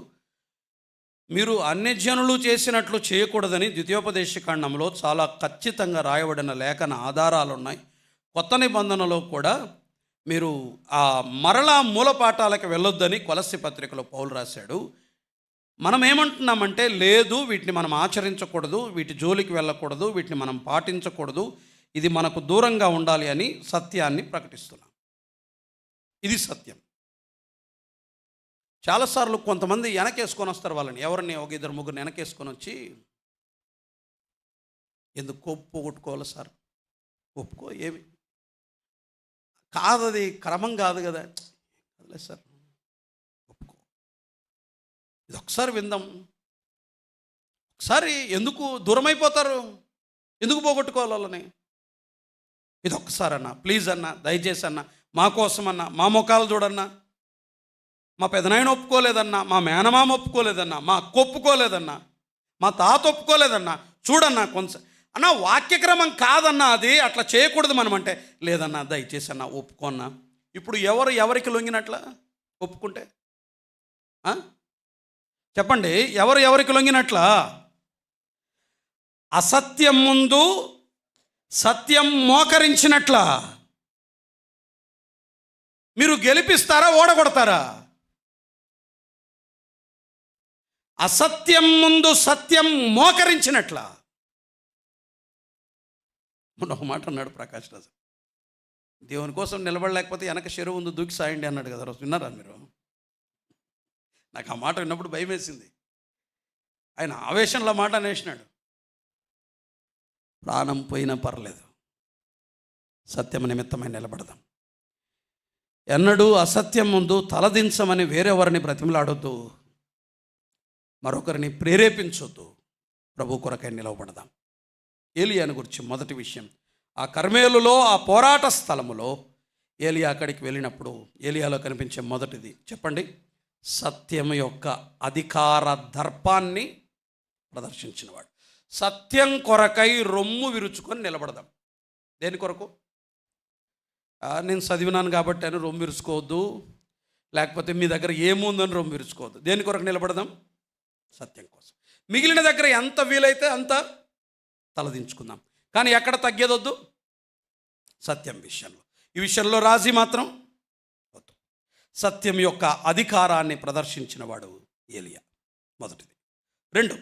మీరు అన్యజనులు చేసినట్లు చేయకూడదని ద్వితీయోపదేశకాండంలో చాలా ఖచ్చితంగా రాయబడిన లేఖన ఆధారాలు ఉన్నాయి. కొత్త నిబంధనలో కూడా మీరు ఆ మరలా మూలపాఠాలకు వెళ్ళొద్దని కొలస్సీ పత్రికలో పౌలు రాశాడు. మనం ఏమంటున్నామంటే, లేదు, వీటిని మనం ఆచరించకూడదు, వీటి జోలికి వెళ్ళకూడదు, వీటిని మనం పాటించకూడదు, ఇది మనకు దూరంగా ఉండాలి అని సత్యాన్ని ప్రకటిస్తున్నాం. ఇది సత్యం. చాలాసార్లు కొంతమంది వెనకేసుకొని వస్తారు వాళ్ళని, ఎవరిని ఒక ఇద్దరు ముగ్గురిని వెనకేసుకొని వచ్చి, ఎందుకు పోగొట్టుకోవాలి సార్? ఒప్పుకో, ఏమి కాదు, అది క్రమం కాదు కదా, లేదు సార్, ఒప్పుకో, ఇది ఒకసారి విందాం, ఒకసారి ఎందుకు దూరమైపోతారు, ఎందుకు పోగొట్టుకోవాలి వాళ్ళని? ఇది ఒక్కసారి అన్నా, ప్లీజ్ అన్నా, దయచేసి అన్నా, మా కోసం అన్నా, మా ముఖాలు చూడన్నా, మా పెదనాయన ఒప్పుకోలేదన్నా, మా మేనమామ ఒప్పుకోలేదన్నా, మా అక్క ఒప్పుకోలేదన్నా, మా తాత ఒప్పుకోలేదన్నా, చూడన్నా కొంచెం అన్నా, వాక్యక్రమం కాదన్నా, అది అట్లా చేయకూడదు మనం అంటే, లేదన్నా దయచేసి అన్నా, ఒప్పుకోన్నా. ఇప్పుడు ఎవరికి లొంగినట్ల ఒప్పుకుంటే? చెప్పండి, ఎవరికి లొంగినట్ల? అసత్యం ముందు సత్యం మోకరించినట్ల. మీరు గెలిపిస్తారా, ఓడగొడతారా? అసత్యం ముందు సత్యం మోకరించినట్ల. మొన్న ఒక మాట అన్నాడు ప్రకాష్ రాజు, దేవుని కోసం నిలబడలేకపోతే వెనక చెరువు ముందు దూకి సాయండి అన్నాడు కదా. రోజు విన్నారా మీరు? నాకు ఆ మాట విన్నప్పుడు భయం వేసింది. ఆయన ఆవేశంలో మాట అనేసినాడు. ప్రాణం పోయినా పర్లేదు, సత్యం నిమిత్తమై నిలబడదాం. ఎన్నడూ అసత్యం ముందు తలదించమని వేరెవరిని బ్రతిమలాడొద్దు, మరొకరిని ప్రేరేపించొద్దు, ప్రభు కొరకై నిలవబడదాం. ఏలియాను గురించి మొదటి విషయం, ఆ కర్మేలులో, ఆ పోరాట స్థలములో ఏలియా అక్కడికి వెళ్ళినప్పుడు ఏలియాలో కనిపించే మొదటిది చెప్పండి, సత్యం యొక్క అధికార దర్పాన్ని ప్రదర్శించినవాడు. సత్యం కొరకై రొమ్ము విరుచుకొని నిలబడదాం. దేని కొరకు? నేను చదివినాను కాబట్టి అని రొమ్ము విరుచుకోవద్దు, లేకపోతే మీ దగ్గర ఏముందని రొమ్ము విరుచుకోవద్దు. దేని కొరకు నిలబడదాం? సత్యం కోసం. మిగిలిన దగ్గర ఎంత వీలైతే అంత తలదించుకుందాం, కానీ ఎక్కడ తగ్గేదొద్దు, సత్యం విషయంలో. ఈ విషయంలో రాజీ మాత్రం వద్దు. సత్యం యొక్క అధికారాన్ని ప్రదర్శించినవాడు ఏలియా, మొదటిది. 2,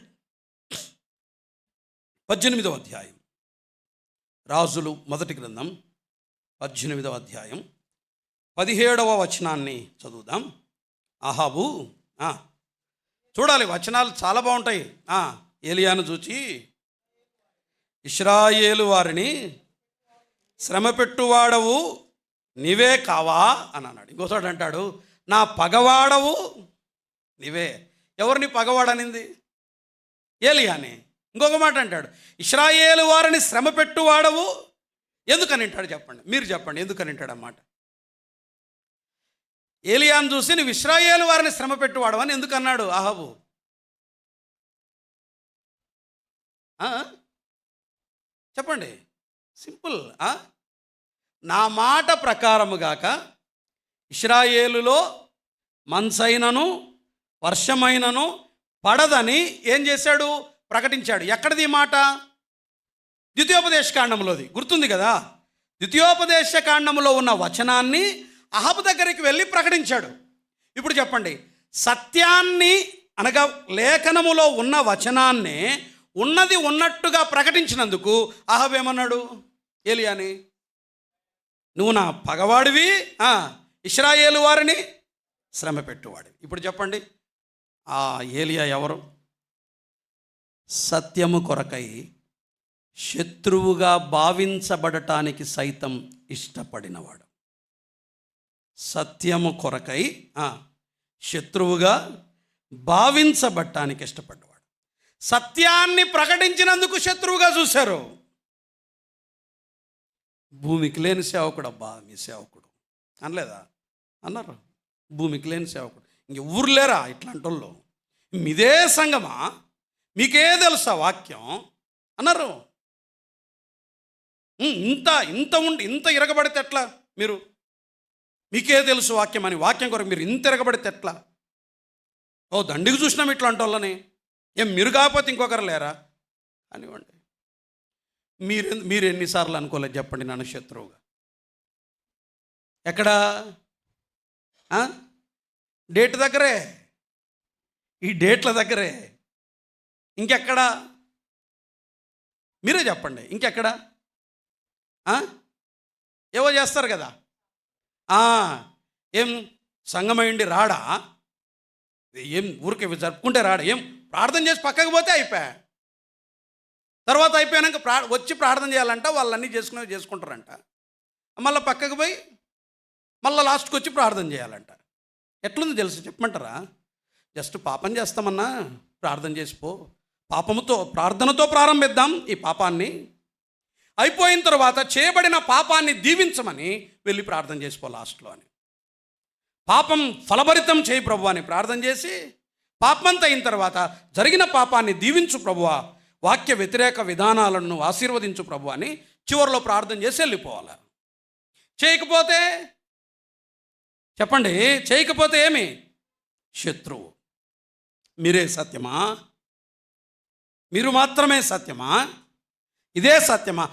18వ అధ్యాయం, రాజులు మొదటి గ్రంథం 18వ అధ్యాయం 17వ వచనాన్ని చదువుదాం. అహాబు, చూడాలి, వచనాలు చాలా బాగుంటాయి. ఏలియాను చూచి, ఇశ్రాయేలు వారిని శ్రమపెట్టువాడవు నీవే కావా అని అన్నాడు. ఇంకోసారి అంటాడు, నా పగవాడవు నీవే. ఎవరిని పగవాడనింది? ఏలియాని. ఇంకొక మాట అంటాడు, ఇశ్రాయేలు వారిని శ్రమపెట్టువాడవు ఎందుకని అంటాడు? చెప్పండి, మీరు చెప్పండి, ఎందుకని అంటాడు అన్నమాట. ఏలియాను చూసి నువ్వు ఇశ్రాయేలు వారిని శ్రమపెట్టువాడవు అని ఎందుకు అన్నాడు అహాబు? చెప్పండి, సింపుల్. నా మాట ప్రకారముగాక ఇశ్రాయేలులో మంచైనను వర్షమైనను పడదని ఏం చేశాడు? ప్రకటించాడు. ఎక్కడిది మాట? ద్వితీయోపదేశకాండంలోది, గుర్తుంది కదా. ద్వితీయోపదేశకాండంలో ఉన్న వచనాన్ని అహాబు దగ్గరికి వెళ్ళి ప్రకటించాడు. ఇప్పుడు చెప్పండి, సత్యాన్ని అనగా లేఖనములో ఉన్న వచనాన్ని ఉన్నది ఉన్నట్టుగా ప్రకటించినందుకు అహాబు ఏమన్నాడు ఏలియాని? నువ్వు నా పగవాడివి, ఇశ్రాయేలు వారిని శ్రమ పెట్టువాడివి. ఇప్పుడు చెప్పండి, ఆ ఏలియా ఎవరు? సత్యము కొరకై శత్రువుగా భావించబడటానికి సైతం ఇష్టపడినవాడు. సత్యము కొరకై శత్రువుగా భావించబడటానికి ఇష్టపడ్డవాడు. సత్యాన్ని ప్రకటించినందుకు శత్రువుగా చూశారు. భూమికి లేని సేవకుడు, అబ్బా మీ సేవకుడు అనలేదా? అన్నారు, భూమికి లేని సేవకుడు. ఇంకెవ్వరు లేరా ఇట్లాంటి వాళ్ళు? మీదే సంగమా? మీకే తెలుసా వాక్యం అన్నారు. ఇంత ఉండి ఇంత ఇరగబడితే ఎట్లా? మీరు మీకే తెలుసు వాక్యం అని, వాక్యం కొరకు మీరు ఇంత ఇరగబడితే ఎట్లా? ఓ దండికి చూసినాం ఇట్లాంటి వాళ్ళని, ఏం మీరు కాకపోతే ఇంకొకరు లేరా అనివ్వండి. మీరు ఎన్నిసార్లు అనుకోలేదు చెప్పండి నన్ను శత్రువుగా? ఎక్కడా? డేట్ దగ్గరే, ఈ డేట్ల దగ్గరే. ఇంకెక్కడా? మీరే చెప్పండి, ఇంకెక్కడా? ఏవో చేస్తారు కదా, ఏం సంగమైండి రాడా? ఏం ఊరికే జరుపుకుంటే రాడా? ఏం ప్రార్థన చేసి పక్కకు పోతే అయిపోయా, తర్వాత అయిపోయాక వచ్చి ప్రార్థన చేయాలంట, వాళ్ళన్నీ చేసుకుంటారంట. మళ్ళీ పక్కకు పోయి మళ్ళీ లాస్ట్కి వచ్చి ప్రార్థన చేయాలంట. ఎట్లుంది తెలుసు చెప్పమంటారా? జస్ట్ పాపం చేస్తామన్నా ప్రార్థన చేసిపో, ప్రార్థనతో ప్రారంభిద్దాం ఈ పాపాన్ని, అయిపోయిన తర్వాత చేయబడిన పాపాన్ని దీవించమని వెళ్ళి ప్రార్థన చేసిపో లాస్ట్లో అని. పాపం ఫలభరితం చేయి ప్రభు అని ప్రార్థన చేసి, పాపమంతా అయిన తర్వాత జరిగిన పాపాన్ని దీవించు ప్రభువా, వాక్య వ్యతిరేక విధానాలను ఆశీర్వదించు ప్రభు అని చివరిలో ప్రార్థన చేసి వెళ్ళిపోవాలి. చేయకపోతే చెప్పండి, చేయకపోతే ఏమి? శత్రువు. మీరే సత్యమా? మీరు మాత్రమే సత్యమా? ఇదే సత్యమా?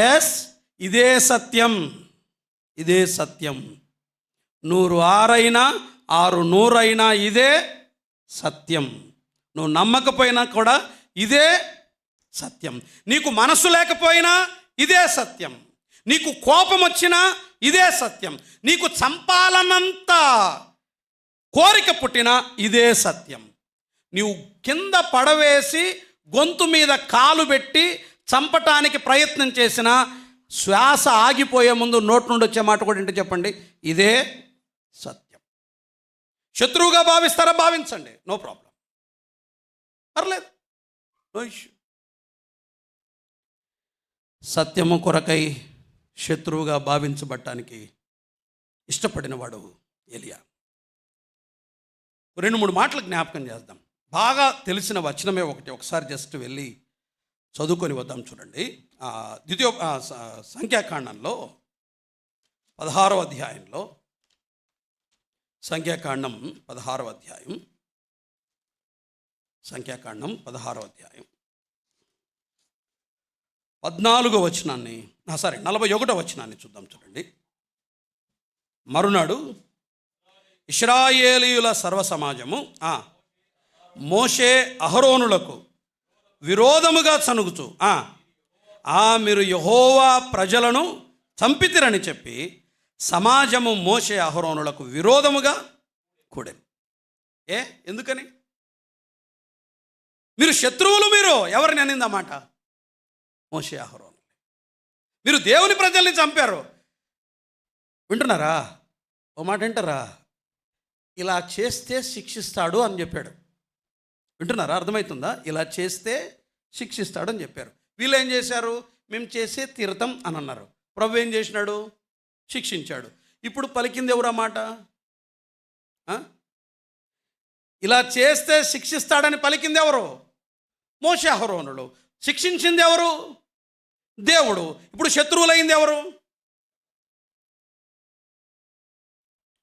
ఎస్, ఇదే సత్యం, ఇదే సత్యం. 100 6 100 ఇదే సత్యం. నువ్వు నమ్మకపోయినా కూడా ఇదే సత్యం. నీకు మనసు లేకపోయినా ఇదే సత్యం. నీకు కోపం వచ్చినా ఇదే సత్యం. నీకు చంపాలన్నంత కోరిక పుట్టినా ఇదే సత్యం. నీవు కింద పడవేసి గొంతు మీద కాలు పెట్టి చంపటానికి ప్రయత్నం చేసిన, శ్వాస ఆగిపోయే ముందు నోటి నుండి వచ్చే మాట కూడా ఏంటో చెప్పండి, ఇదే సత్యం. శత్రువుగా భావిస్తారా? భావించండి, నో ప్రాబ్లం, పర్లేదు, నో ఇష్యూ. సత్యము కొరకై శత్రువుగా భావించబడటానికి ఇష్టపడినవాడు ఎలియా. 2-3 మాటలు జ్ఞాపకం చేద్దాం. బాగా తెలిసిన వచనమే ఒకసారి జస్ట్ వెళ్ళి చదువుకొని వద్దాం. చూడండి, సంఖ్యాకాండంలో 16వ అధ్యాయంలో, సంఖ్యాకాండం 16వ అధ్యాయం, సంఖ్యాకాండం 16వ అధ్యాయం 14వ వచనాన్ని 41వ వచనాన్ని చూద్దాం. చూడండి, మరునాడు ఇశ్రాయేలీయుల సర్వసమాజము మోషే అహరోనులకు విరోధముగా చనుగుచు మీరు యెహోవా ప్రజలను చంపితిరని చెప్పి సమాజము మోషే అహరోనులకు విరోధముగా కూడెను. ఎందుకని? మీరు శత్రువులు. మీరు ఎవరిని అనిందన్నమాట? మోషే అహరోను. మీరు దేవుని ప్రజల్ని చంపారు. వింటున్నారా? ఓ మాట వింటారా? ఇలా చేస్తే శిక్షిస్తాడు అని చెప్పాడు. వింటున్నారా? అర్థమవుతుందా? ఇలా చేస్తే శిక్షిస్తాడు అని చెప్పారు. వీళ్ళు ఏం చేశారు? మేము చేసే తీర్థం అని అన్నారు. ప్రభు ఏం చేసినాడు? శిక్షించాడు. ఇప్పుడు పలికింది ఎవరు ఆ మాట? ఇలా చేస్తే శిక్షిస్తాడని పలికింది ఎవరు? మోషే అహరోనులు. శిక్షించింది ఎవరు? దేవుడు. ఇప్పుడు శత్రువులైంది ఎవరు?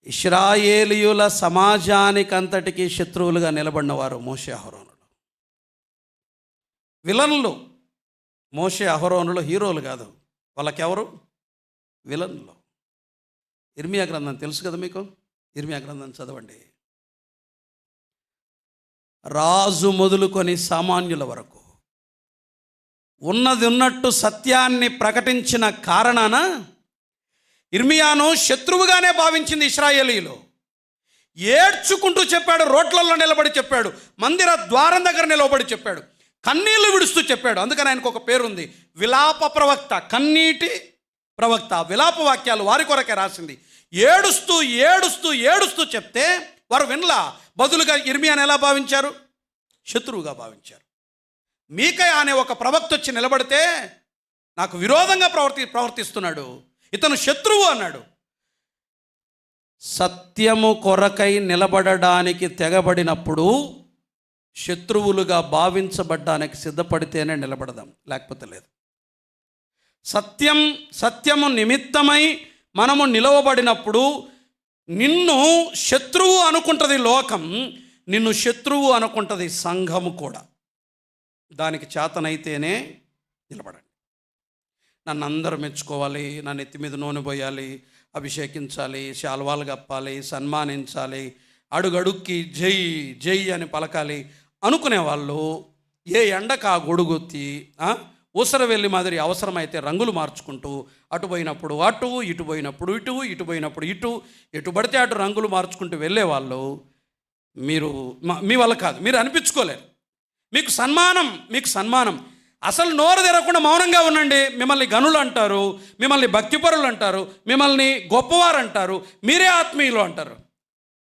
ఇశ్రాయేలీయుల సమాజానికంతటికి శత్రువులుగా నిలబడినవారు మోషే అహరోనులు. విలన్లు. మోషే అహరోనులు హీరోలు కాదు. వాళ్ళకెవరు? విలన్లు. ఇర్మియా గ్రంథం తెలుసు కదా మీకు? ఇర్మియా గ్రంథం చదవండి. రాజు మొదలుకొని సామాన్యుల వరకు ఉన్నది ఉన్నట్టు సత్యాన్ని ప్రకటించిన కారణాన ఇర్మియాను శత్రువుగానే భావించింది ఇశ్రాయేలీయులు. ఏడ్చుకుంటూ చెప్పాడు, రోడ్లలో నిలబడి చెప్పాడు, మందిర ద్వారం దగ్గర నిలబడి చెప్పాడు, కన్నీళ్లు విడుస్తూ చెప్పాడు. అందుకని ఆయనకు ఒక పేరుంది, విలాప ప్రవక్త, కన్నీటి ప్రవక్త. విలాప వాక్యాలు వారి కొరకే రాసింది. ఏడుస్తూ ఏడుస్తూ ఏడుస్తూ చెప్తే వారు వినలా. బదులుగా ఇర్మియాను ఎలా భావించారు? శత్రువుగా భావించారు. మీకయా అనే ఒక ప్రవక్త వచ్చి నిలబడితే నాకు విరోధంగా ప్రవర్తిస్తున్నాడు, ఇతను శత్రువు అన్నాడు. సత్యము కొరకై నిలబడడానికి తెగబడినప్పుడు శత్రువులుగా భావించబడ్డానికి సిద్ధపడితేనే నిలబడదాం, లేకపోతే లేదు. సత్యము నిమిత్తమై మనము నిలవబడినప్పుడు నిన్ను శత్రువు అనుకుంటుంది లోకం, నిన్ను శత్రువు అనుకుంటుంది సంఘము కూడా. దానికి చేతనైతేనే నిలబడండి. నన్ను అందరూ మెచ్చుకోవాలి, నా నెత్తి మీద నూనె పోయాలి, అభిషేకించాలి, శాల్వాలు కప్పాలి, సన్మానించాలి, అడుగడుక్కి జై జై అని పలకాలి అనుకునే వాళ్ళు ఏ ఎండకు ఆ గొడుగొత్తి ఊసర వెళ్ళి మాదిరి అవసరమైతే రంగులు మార్చుకుంటూ అటు పోయినప్పుడు అటు, ఇటు పోయినప్పుడు ఇటు, ఇటు పోయినప్పుడు ఇటు, ఎటు పడితే అటు రంగులు మార్చుకుంటూ వెళ్ళేవాళ్ళు మీరు మీ వల్ల కాదు, మీరు అనిపించుకోలేరు. మీకు సన్మానం. అసలు నోరు తెరవకుండా మౌనంగా ఉండండి. మిమ్మల్ని గనులు అంటారు, మిమ్మల్ని భక్తిపరులు అంటారు, మిమ్మల్ని గొప్పవారు అంటారు, మీరే ఆత్మీయులు అంటారు.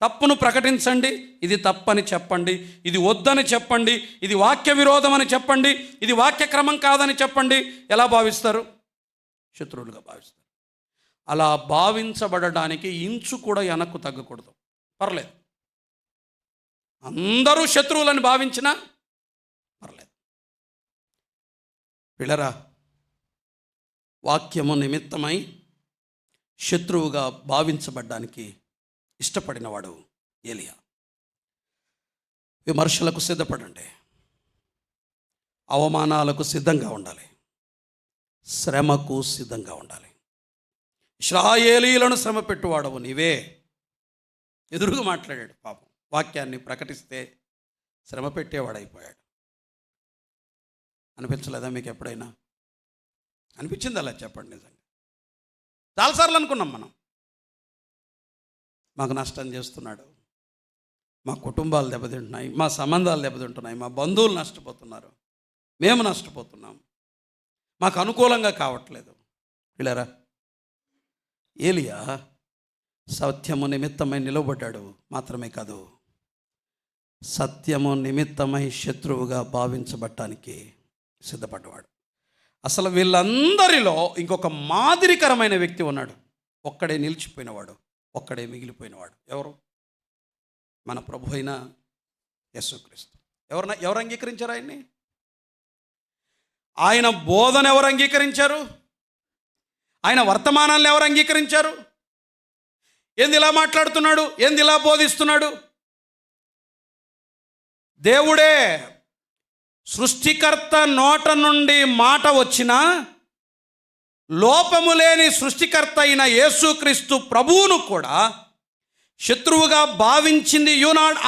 తప్పును ప్రకటించండి, ఇది తప్పని చెప్పండి, ఇది వద్దని చెప్పండి, ఇది వాక్య విరోధం అని చెప్పండి, ఇది వాక్య క్రమం కాదని చెప్పండి. ఎలా భావిస్తారు? శత్రువులుగా భావిస్తారు. అలా భావించబడడానికి ఇంచు కూడా వెనక్కు తగ్గకూడదు. పర్లేదు, అందరూ శత్రువులని భావించినా పర్లేదు. పిల్లరా, వాక్యము నిమిత్తమై శత్రువుగా భావించబడ్డానికి ఇష్టపడినవాడు ఏలియా. విమర్శలకు సిద్ధపడండి, అవమానాలకు సిద్ధంగా ఉండాలి, శ్రమకు సిద్ధంగా ఉండాలి. ఇశ్రాయేలీయులను శ్రమ పెట్టువాడవు నీవే. ఎదురుగా మాట్లాడాడు. పాపం వాక్యాన్ని ప్రకటిస్తే శ్రమ పెట్టేవాడైపోయాడు. అనిపించలేదా మీకు ఎప్పుడైనా? అనిపించింది అలా? చెప్పండి. నిజంగా చాలాసార్లు అనుకున్నాం మనం, మాకు నష్టం చేస్తున్నాడు, మా కుటుంబాలు దెబ్బతింటున్నాయి, మా సంబంధాలు దెబ్బతింటున్నాయి, మా బంధువులు నష్టపోతున్నారు, మేము నష్టపోతున్నాం, మాకు అనుకూలంగా కావట్లేదు. వీళ్ళరా, ఏలియా సత్యము నిమిత్తమై నిలబడ్డాడు. మాత్రమే కాదు, సత్యము నిమిత్తమై శత్రువుగా భావించబడటానికి సిద్ధపడ్డవాడు. అసలు వీళ్ళందరిలో ఇంకొక మాదిరికరమైన వ్యక్తి ఉన్నాడు. ఒక్కడే నిలిచిపోయినవాడు, ఒక్కడే మిగిలిపోయినవాడు. ఎవరు? మన ప్రభు అయిన యేసుక్రీస్తు. ఎవరు అంగీకరించారు ఆయన్ని? ఆయన బోధన ఎవరు అంగీకరించారు? ఆయన వర్తమానాలను ఎవరు అంగీకరించారు? ఏంది ఇలా మాట్లాడుతున్నాడు, ఏంది ఇలా బోధిస్తున్నాడు? దేవుడే, సృష్టికర్త నోట నుండి మాట వచ్చినా లోపము లేని సృష్టికర్త అయిన యేసుక్రీస్తు ప్రభువును కూడా శత్రువుగా భావించింది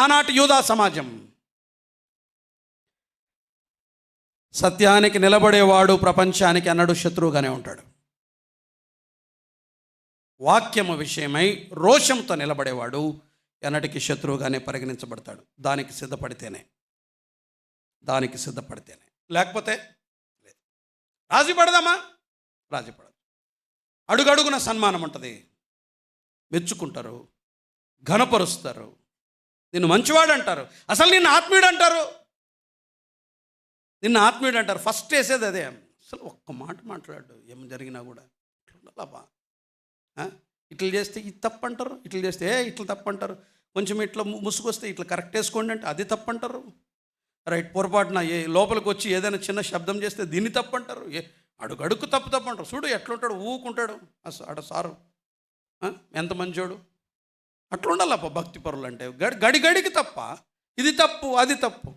ఆనాటి యూదా సమాజం. సత్యానికి నిలబడేవాడు ప్రపంచానికి అన్నడు శత్రువుగానే ఉంటాడు. వాక్యము విషయమై రోషంతో నిలబడేవాడు ఎన్నటికి శత్రువుగానే పరిగణించబడతాడు. దానికి సిద్ధపడితేనే లేకపోతే లేదు. రాజీ పడదామా? రాజీ పడదు. అడుగడుగున సన్మానం ఉంటుంది, మెచ్చుకుంటారు, ఘనపరుస్తారు, నిన్ను మంచివాడు అంటారు, అసలు నిన్ను ఆత్మీయుడు అంటారు. ఫస్ట్ వేసేది అదే. అసలు ఒక్క మాట మాట్లాడు, ఏం జరిగినా కూడా ఇట్లా ఇట్లా చేస్తే ఇది తప్పు అంటారు, ఇట్లా చేస్తే ఇట్లా తప్పు అంటారు, కొంచెం ఇట్లా ముసుగొస్తే ఇట్లా కరెక్ట్ వేసుకోండి అంటే అది తప్పు అంటారు. రైట్, పొరపాటున లోపలికి వచ్చి ఏదైనా చిన్న శబ్దం చేస్తే దీన్ని తప్పు అంటారు. అడుగడుకు తప్పు అంటారు. చూడు ఎట్లుంటాడు, ఊకుంటాడు. అడ సారు ఎంత మంచోడు. అట్లా ఉండాలప్ప భక్తి పరులు అంటే. గడికి తప్ప, ఇది తప్పు అది తప్పు.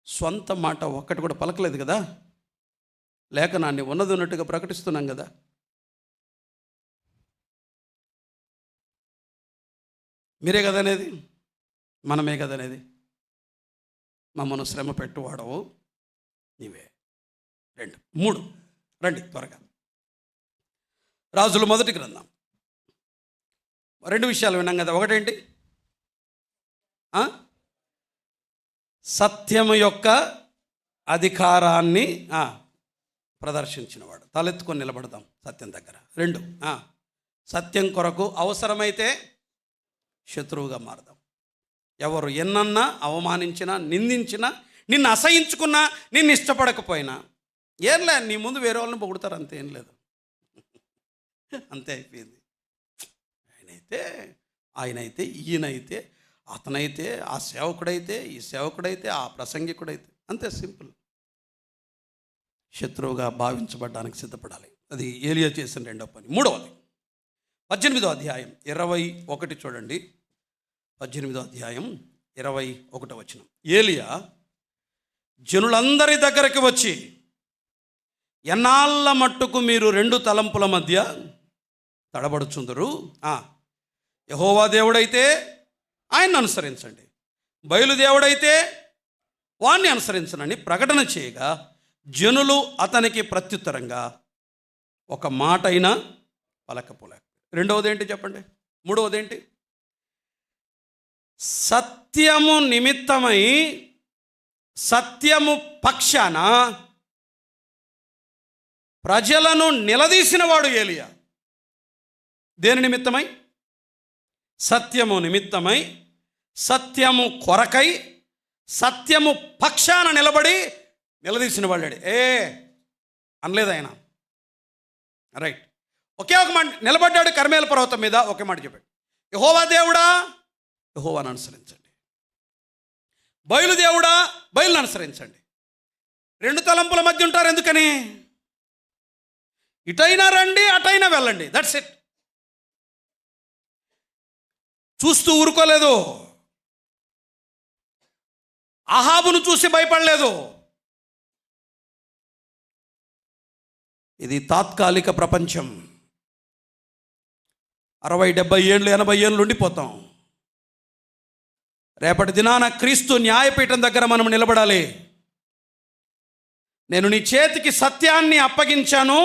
సొంత మాట ఒక్కటి కూడా పలకలేదు కదా, లేఖనాన్ని ఉన్నది ఉన్నట్టుగా ప్రకటిస్తున్నాం కదా. మీరే కదనేది, మనమే కదనేది. మమ్మను శ్రమ పెట్టువాడవు నీవే. 2, 3 రండి త్వరగా. రాజుల మొదటి గ్రంథం 2 విషయాలు విన్నాం కదా. ఒకటేంటి? సత్యము యొక్క అధికారాన్ని ప్రదర్శించినవాడు. తలెత్తుకొని నిలబడదాం సత్యం దగ్గర. 2, సత్యం కొరకు అవసరమైతే శత్రువుగా మారదాం. ఎవరు ఎన్నన్నా, అవమానించినా, నిందించినా, నిన్ను అసహించుకున్నా, నిన్ను ఇష్టపడకపోయినా ఏం లేదు, నీ ముందు వేరే వాళ్ళని పొగుడతారు, అంతే. ఏం లేదు, అంతే అయిపోయింది. ఆయనైతే ఈయనైతే అతనైతే, ఆ సేవకుడైతే, ఈ సేవకుడైతే, ఆ ప్రసంగికుడైతే, అంతే సింపుల్. శత్రువుగా భావించబడ్డానికి సిద్ధపడాలి. అది ఏలియా చేసిన రెండో పని. మూడవది 18వ అధ్యాయం 21 చూడండి. 18వ అధ్యాయం 21 వచనం. ఏలియా జనులందరి దగ్గరికి వచ్చి, ఎన్నాళ్ళ మట్టుకు మీరు రెండు తలంపుల మధ్య తడబడుచుందరు? యెహోవా దేవుడైతే ఆయన్ని అనుసరించండి, బయలుదేవుడైతే వాణ్ణి అనుసరించనని ప్రకటన చేయగా జనులు అతనికి ప్రత్యుత్తరంగా ఒక మాట అయినా పలకపోలేక. రెండవది ఏంటి చెప్పండి? మూడవది ఏంటి? సత్యము నిమిత్తమై, సత్యము పక్షాన ప్రజలను నిలదీసిన వాడు ఏలియా. దేని నిమిత్తమై? సత్యము నిమిత్తమై, సత్యము కొరకై, సత్యము పక్షాన నిలబడి నిలదీసిన వాళ్ళాడు. అనలేదు ఆయన. రైట్. ఒకే ఒక మాట నిలబడ్డాడు కర్మేల పర్వతం మీద. ఒకే మాట చెప్పాడు, యెహోవా దేవుడా, యెహోవాను అనుసరించండి, బయలుదేవుడా, బయలును అనుసరించండి. రెండు తలంపుల మధ్య ఉంటారు. ఎందుకని? ఇటైనా రండి, అటైనా వెళ్ళండి. That's it. చూస్తూ ఊరుకోలేదు. అహాబును చూసి భయపడలేదు. ఇది తాత్కాలిక ప్రపంచం. 60, 70 ఏళ్ళు, 80 ఏళ్ళు ఉండిపోతాం. రేపటి దినాన క్రీస్తు న్యాయపీఠం దగ్గర మనం నిలబడాలి. నేను నీ చేతికి సత్యాన్ని అప్పగించాను,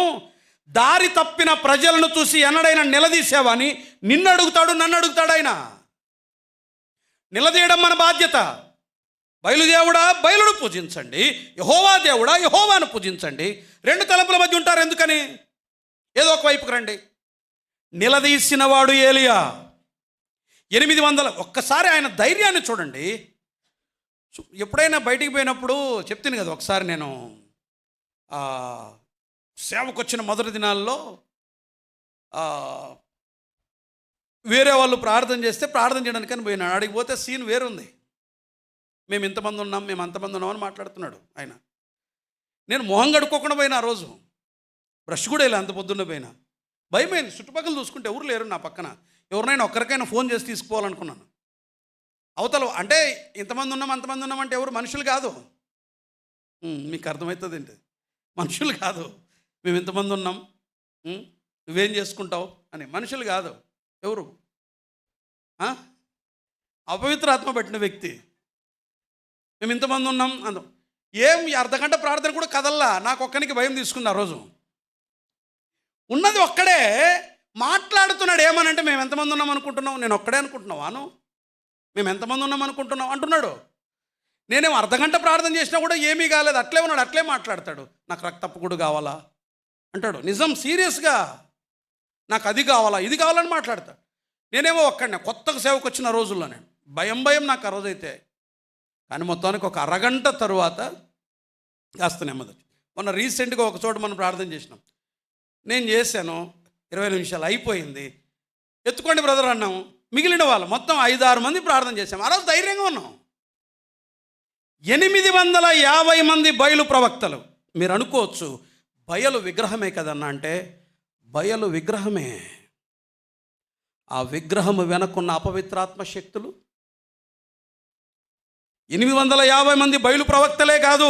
దారి తప్పిన ప్రజలను చూసి ఎన్నడైనా నిలదీసావని నిన్ను అడుగుతాడు, నన్ను అడుగుతాడు ఆయన. నిలదీయడం మన బాధ్యత. బయలుదేవుడా, బయలును పూజించండి, యెహోవా దేవుడా, యెహోవాను పూజించండి. రెండు తలంపుల మధ్య ఉంటారు. ఎందుకని? ఏదో ఒక వైపుకు రండి. నిలదీసిన వాడు ఏలియా. 800 ఒక్కసారి ఆయన ధైర్యాన్ని చూడండి. ఎప్పుడైనా బయటికి పోయినప్పుడు చెప్తాను కదా, ఒకసారి నేను సేవకు వచ్చిన మొదటి దినాల్లో వేరే వాళ్ళు ప్రార్థన చేస్తే ప్రార్థన చేయడానికని పోయినాడు. ఆడికి పోతే సీన్ వేరుంది. మేము ఇంతమంది ఉన్నాం, మేము అంతమంది ఉన్నామని మాట్లాడుతున్నాడు ఆయన. నేను మొహం కడుక్కోకుండా పోయినా. ఆ రోజు బ్రష్ కూడా ఇలా అంత పొద్దున్న పోయినా. భయమైంది. చుట్టుపక్కల చూసుకుంటే ఎవరు లేరు నా పక్కన. ఎవరినైనా ఒక్కరికైనా ఫోన్ చేసి తీసుకోవాలనుకున్నాను. అవతల అంటే ఇంతమంది ఉన్నాం, అంతమంది ఉన్నామంటే ఎవరు మనుషులు కాదు. మీకు అర్థమవుతుంది ఏంటి? మనుషులు కాదు. మేము ఇంతమంది ఉన్నాం, నువ్వేం చేసుకుంటావు అని. మనుషులు కాదు. ఎవరు? అపవిత్ర ఆత్మ పట్టిన వ్యక్తి. మేము ఇంతమంది ఉన్నాం అందం. ఏం అర్ధగంట ప్రార్థన కూడా కదల్లా. నాకు ఒక్కనికి భయం తీసుకుంది ఆ రోజు. ఉన్నది ఒక్కడే మాట్లాడుతున్నాడు. ఏమనంటే మేము ఎంతమంది ఉన్నాం అనుకుంటున్నావు? నేను ఒక్కడే అనుకుంటున్నావాను? మేము ఎంతమంది ఉన్నాం అనుకుంటున్నావు అంటున్నాడు. నేనేం అర్ధగంట ప్రార్థన చేసినా కూడా ఏమీ కాలేదు. అట్లే ఉన్నాడు, అట్లే మాట్లాడతాడు. నాకు రక్తపు గుడు కావాలా అంటాడు. నిజం, సీరియస్గా నాకు అది కావాలా, ఇది కావాలని మాట్లాడతాడు. నేనేమో ఒక్కడనే కొత్తగా సేవకు వచ్చిన రోజుల్లో నేను భయం నాకు ఆ రోజైతే. కానీ మొత్తానికి ఒక అరగంట తరువాత కాస్త నెమ్మది. మొన్న రీసెంట్గా ఒక చోట మనం ప్రార్థన చేసినాం. నేను చేశాను, 20 నిమిషాలు అయిపోయింది. ఎత్తుకోండి బ్రదర్ అన్నాము. మిగిలిన వాళ్ళు మొత్తం 5-6 మంది ప్రార్థన చేశాం. ఆ రోజు ధైర్యంగా ఉన్నాం. 850 మంది బయలు ప్రవక్తలు. మీరు అనుకోవచ్చు బయలు విగ్రహమే కదన్నా అంటే, బయలు విగ్రహమే. ఆ విగ్రహము వెనకున్న అపవిత్రాత్మ శక్తులు 850 మంది బయలు ప్రవక్తలే కాదు.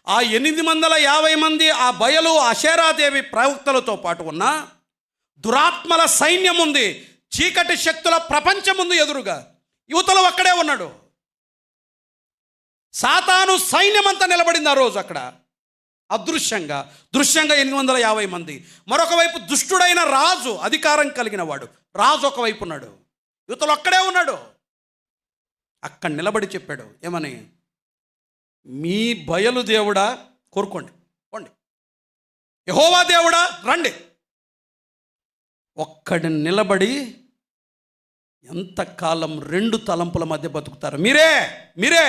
ఆ 850 మంది ఆ బయలు అషేరాదేవి ప్రవక్తలతో పాటు ఉన్న దురాత్మల సైన్యం ఉంది. చీకటి శక్తుల ప్రపంచం ఉంది ఎదురుగా. యువతలో అక్కడే ఉన్నాడు. సాతాను సైన్యం అంతా నిలబడింది ఆ రోజు అక్కడ అదృశ్యంగా. దృశ్యంగా 850 మంది. మరొక వైపు దుష్టుడైన రాజు, అధికారం కలిగిన వాడు రాజు ఒకవైపు ఉన్నాడు. యువతలో అక్కడే ఉన్నాడు. అక్కడ నిలబడి చెప్పాడు ఏమని? మీ బయలు దేవుడా కోరుకోండి, పోండి. యెహోవా దేవుడా రండి. ఒక్కడి నిలబడి ఎంతకాలం రెండు తలంపుల మధ్య బతుకుతారు? మీరే